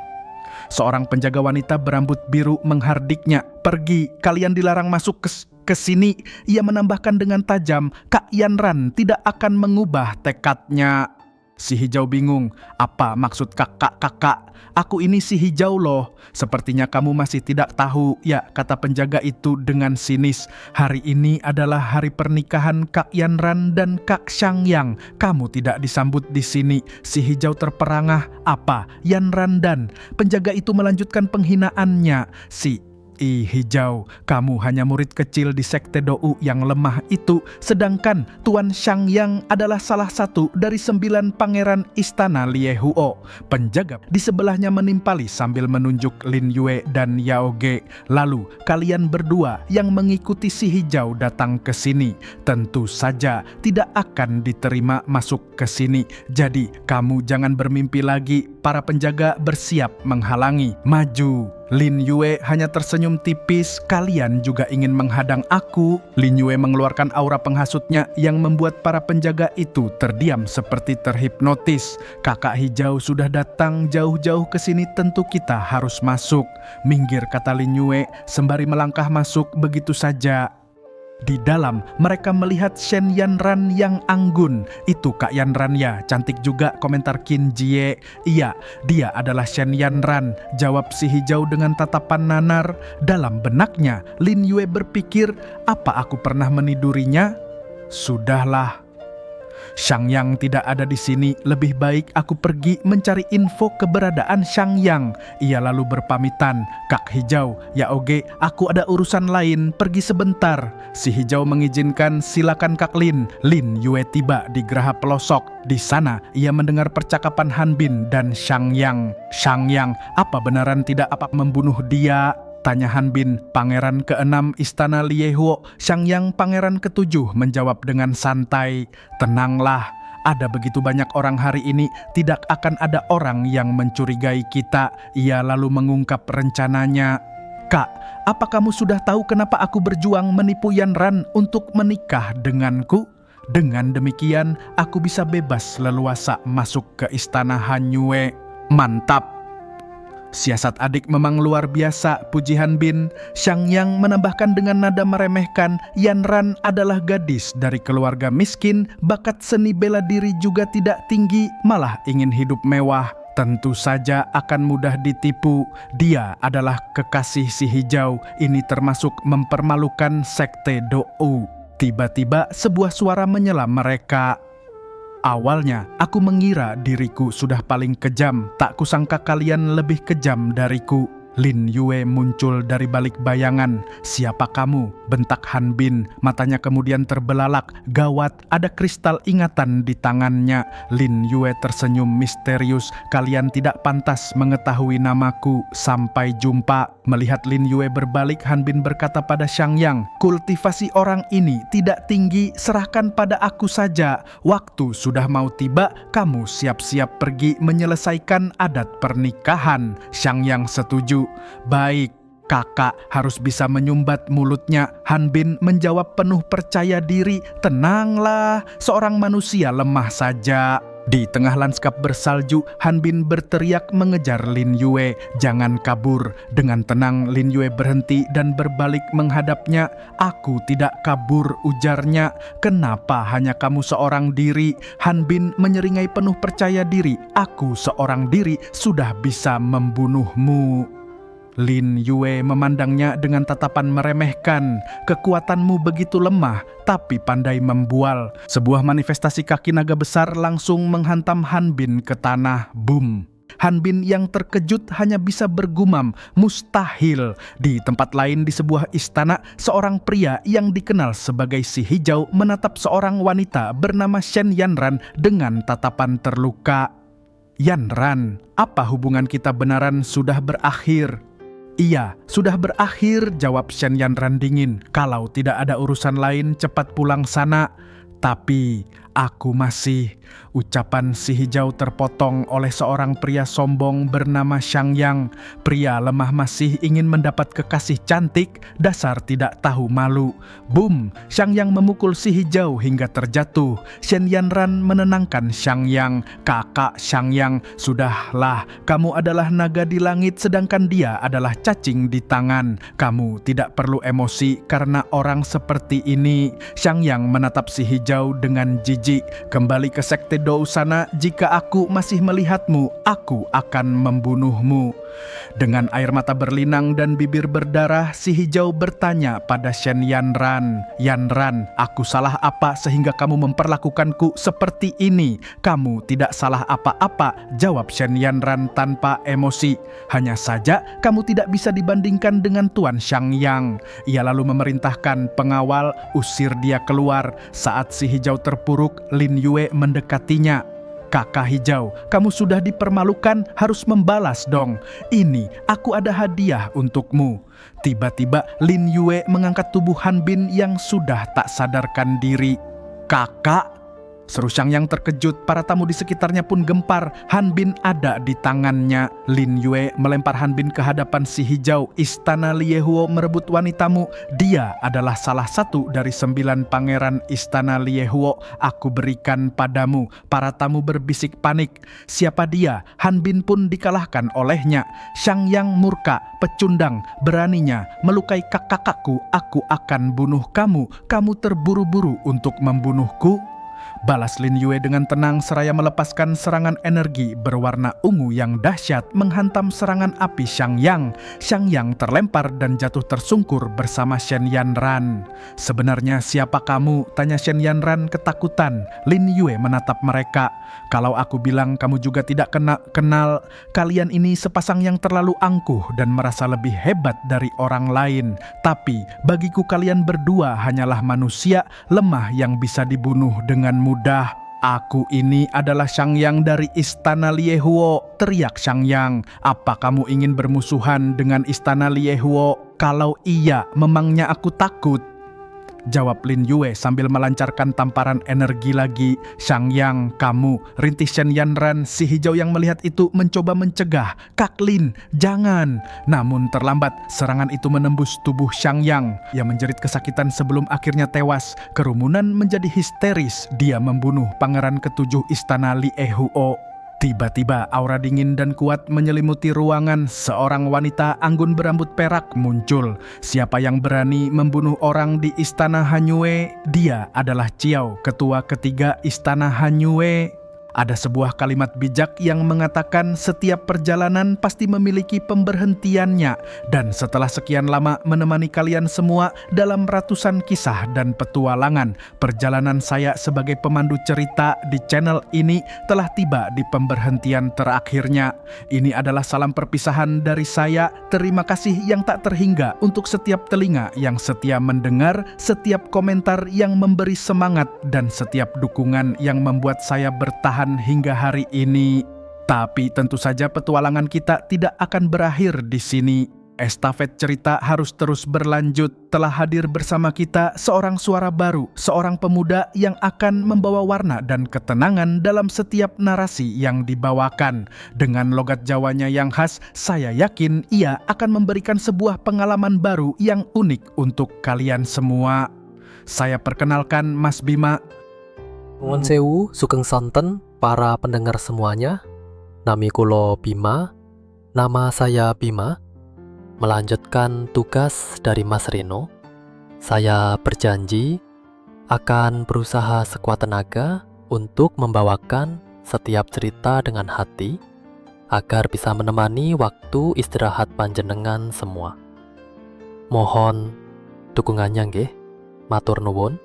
A: Seorang penjaga wanita berambut biru menghardiknya. Pergi, kalian dilarang masuk ke sini. Ia menambahkan dengan tajam, Kak Yanran tidak akan mengubah tekadnya. Si hijau bingung, apa maksud kakak-kakak? Aku ini si hijau loh. Sepertinya kamu masih tidak tahu, ya, kata penjaga itu dengan sinis. Hari ini adalah hari pernikahan Kak Yanran dan Kak Shangyang. Kamu tidak disambut di sini. Si hijau terperangah, apa? Yanran dan? Penjaga itu melanjutkan penghinaannya. Si hijau, kamu hanya murid kecil di Sekte Dou yang lemah itu, sedangkan Tuan Shangyang adalah salah satu dari 9 pangeran istana Liehuo. Penjaga di sebelahnya menimpali sambil menunjuk Lin Yue dan Yaoge. Lalu kalian berdua yang mengikuti si hijau datang ke sini. Tentu saja tidak akan diterima masuk ke sini. Jadi kamu jangan bermimpi lagi. Para penjaga bersiap menghalangi. Maju. Lin Yue hanya tersenyum tipis. Kalian juga ingin menghadang aku? Lin Yue mengeluarkan aura penghasutnya yang membuat para penjaga itu terdiam seperti terhipnotis. Kakak hijau sudah datang jauh-jauh ke sini, tentu kita harus masuk. Minggir, kata Lin Yue sembari melangkah masuk begitu saja. Di dalam, mereka melihat Shen Yanran yang anggun. Itu Kak Yanran ya, cantik juga, komentar Qin Jie. Iya, dia adalah Shen Yanran, jawab si hijau dengan tatapan nanar. Dalam benaknya, Lin Yue berpikir, apa aku pernah menidurinya? Sudahlah. Shangyang tidak ada di sini, lebih baik aku pergi mencari info keberadaan Shangyang. Ia lalu berpamitan, Kak Hijau, Yaoge, aku ada urusan lain, pergi sebentar. Si hijau mengizinkan, silakan Kak Lin. Lin Yue tiba di geraha pelosok. Di sana ia mendengar percakapan Han Bin dan Shangyang. Shangyang, apa benaran tidak apa membunuh dia? Tanya Han Bin, pangeran ke-6 istana Liehuo. Shangyang pangeran ke-7 menjawab dengan santai, tenanglah, ada begitu banyak orang hari ini, tidak akan ada orang yang mencurigai kita. Ia lalu mengungkap rencananya. Kak, apa kamu sudah tahu kenapa aku berjuang menipu Yanran untuk menikah denganku? Dengan demikian, aku bisa bebas leluasa masuk ke istana Hanyue. Mantap. Siasat adik memang luar biasa, puji Han Bin. Shangyang menambahkan dengan nada meremehkan, Yanran adalah gadis dari keluarga miskin, bakat seni bela diri juga tidak tinggi, malah ingin hidup mewah. Tentu saja akan mudah ditipu. Dia adalah kekasih si hijau. Ini termasuk mempermalukan Sekte Dou. Tiba-tiba sebuah suara menyela mereka. Awalnya, aku mengira diriku sudah paling kejam. Tak kusangka kalian lebih kejam dariku. Lin Yue muncul dari balik bayangan. Siapa kamu? Bentak Han Bin. Matanya kemudian terbelalak. Gawat, ada kristal ingatan di tangannya. Lin Yue tersenyum misterius. Kalian tidak pantas mengetahui namaku. Sampai jumpa. Melihat Lin Yue berbalik, Han Bin berkata pada Shangyang, kultivasi orang ini tidak tinggi, serahkan pada aku saja. Waktu sudah mau tiba, kamu siap-siap pergi menyelesaikan adat pernikahan. Shangyang setuju. Baik, kakak harus bisa menyumbat mulutnya. Han Bin menjawab penuh percaya diri. Tenanglah, seorang manusia lemah saja. Di tengah lanskap bersalju, Han Bin berteriak mengejar Lin Yue. Jangan kabur. Dengan tenang, Lin Yue berhenti dan berbalik menghadapnya. Aku tidak kabur, ujarnya. Kenapa hanya kamu seorang diri? Han Bin menyeringai penuh percaya diri. Aku seorang diri sudah bisa membunuhmu. Lin Yue memandangnya dengan tatapan meremehkan. Kekuatanmu begitu lemah, tapi pandai membual. Sebuah manifestasi kaki naga besar langsung menghantam Han Bin ke tanah. Boom! Han Bin yang terkejut hanya bisa bergumam, mustahil. Di tempat lain di sebuah istana, seorang pria yang dikenal sebagai si hijau menatap seorang wanita bernama Shen Yanran dengan tatapan terluka. Yanran, apa hubungan kita benaran sudah berakhir? Iya, sudah berakhir, jawab Shen Yanran dingin. Kalau tidak ada urusan lain, cepat pulang sana. Tapi aku masih... Ucapan si hijau terpotong oleh seorang pria sombong bernama Xiang Yang. Pria lemah masih ingin mendapat kekasih cantik, dasar tidak tahu malu. Boom! Xiang Yang memukul si hijau hingga terjatuh. Shen Yanran menenangkan Xiang Yang. Kakak Xiang Yang, sudahlah, kamu adalah naga di langit sedangkan dia adalah cacing di tangan. Kamu tidak perlu emosi karena orang seperti ini. Xiang Yang menatap si hijau dengan jijik. Kembali ke sekte Dou sana, jika aku masih melihatmu, aku akan membunuhmu. Dengan air mata berlinang dan bibir berdarah, si hijau bertanya pada Shen Yanran. Yanran, aku salah apa sehingga kamu memperlakukanku seperti ini? Kamu tidak salah apa-apa, jawab Shen Yanran tanpa emosi. Hanya saja kamu tidak bisa dibandingkan dengan Tuan Xiang Yang. Ia lalu memerintahkan pengawal usir dia keluar. Saat si hijau terpuruk, Lin Yue mendekatinya. Kakak hijau, kamu sudah dipermalukan, harus membalas dong. Ini, aku ada hadiah untukmu. Tiba-tiba Lin Yue mengangkat tubuh Han Bin yang sudah tak sadarkan diri. Kakak? Seru Xiang Yang terkejut, para tamu di sekitarnya pun gempar. Han Bin ada di tangannya. Lin Yue melempar Han Bin ke hadapan si hijau. Istana Liehuo merebut wanitamu. Dia adalah salah satu dari 9 pangeran Istana Liehuo. Aku berikan padamu. Para tamu berbisik panik. Siapa dia? Han Bin pun dikalahkan olehnya. Xiang Yang murka, pecundang, beraninya melukai kakakku. Aku akan bunuh kamu. Kamu terburu-buru untuk membunuhku. Balas Lin Yue dengan tenang seraya melepaskan serangan energi berwarna ungu yang dahsyat menghantam serangan api Xiang Yang. Xiang Yang terlempar dan jatuh tersungkur bersama Shen Yanran. Sebenarnya siapa kamu? Tanya Shen Yanran ketakutan. Lin Yue menatap mereka. Kalau aku bilang kamu juga tidak kenal, kalian ini sepasang yang terlalu angkuh dan merasa lebih hebat dari orang lain. Tapi bagiku kalian berdua hanyalah manusia lemah yang bisa dibunuh dengan mudah. Aku ini adalah Xiang Yang dari Istana Liehuo, teriak Xiang Yang. Apa kamu ingin bermusuhan dengan Istana Liehuo? Kalau iya, memangnya aku takut? Jawab Lin Yue sambil melancarkan tamparan energi lagi. Xiang Yang, kamu, rintih Shen Yanran. Si hijau yang melihat itu mencoba mencegah. Kak Lin, jangan. Namun terlambat, serangan itu menembus tubuh Xiang Yang. Ia menjerit kesakitan sebelum akhirnya tewas. Kerumunan menjadi histeris. Dia membunuh pangeran ketujuh Istana Liehuo. Tiba-tiba aura dingin dan kuat menyelimuti ruangan. Seorang wanita anggun berambut perak muncul. Siapa yang berani membunuh orang di Istana Hanyue? Dia adalah Chiao, ketua ketiga Istana Hanyue. Ada sebuah kalimat bijak yang mengatakan setiap perjalanan pasti memiliki pemberhentiannya. Dan setelah sekian lama menemani kalian semua dalam ratusan kisah dan petualangan, perjalanan saya sebagai pemandu cerita di channel ini telah tiba di pemberhentian terakhirnya. Ini adalah salam perpisahan dari saya. Terima kasih yang tak terhingga untuk setiap telinga yang setia mendengar, setiap komentar yang memberi semangat, dan setiap dukungan yang membuat saya bertahan hingga hari ini. Tapi tentu saja petualangan kita tidak akan berakhir di sini. Estafet cerita harus terus berlanjut. Telah hadir bersama kita seorang suara baru, seorang pemuda yang akan membawa warna dan ketenangan dalam setiap narasi yang dibawakan. Dengan logat Jawanya yang khas, saya yakin ia akan memberikan sebuah pengalaman baru yang unik untuk kalian semua. Saya perkenalkan Mas Bima.
B: Nuwun sewu, sugeng sonten para pendengar semuanya. Nami kulo Bima. Nama saya Bima. Melanjutkan tugas dari Mas Reno. Saya berjanji akan berusaha sekuat tenaga untuk membawakan setiap cerita dengan hati, agar bisa menemani waktu istirahat panjenengan semua. Mohon dukungannya nggih. Matur nuwun.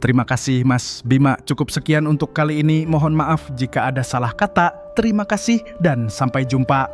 A: Terima kasih Mas Bima, cukup sekian untuk kali ini. Mohon maaf jika ada salah kata. Terima kasih dan sampai jumpa.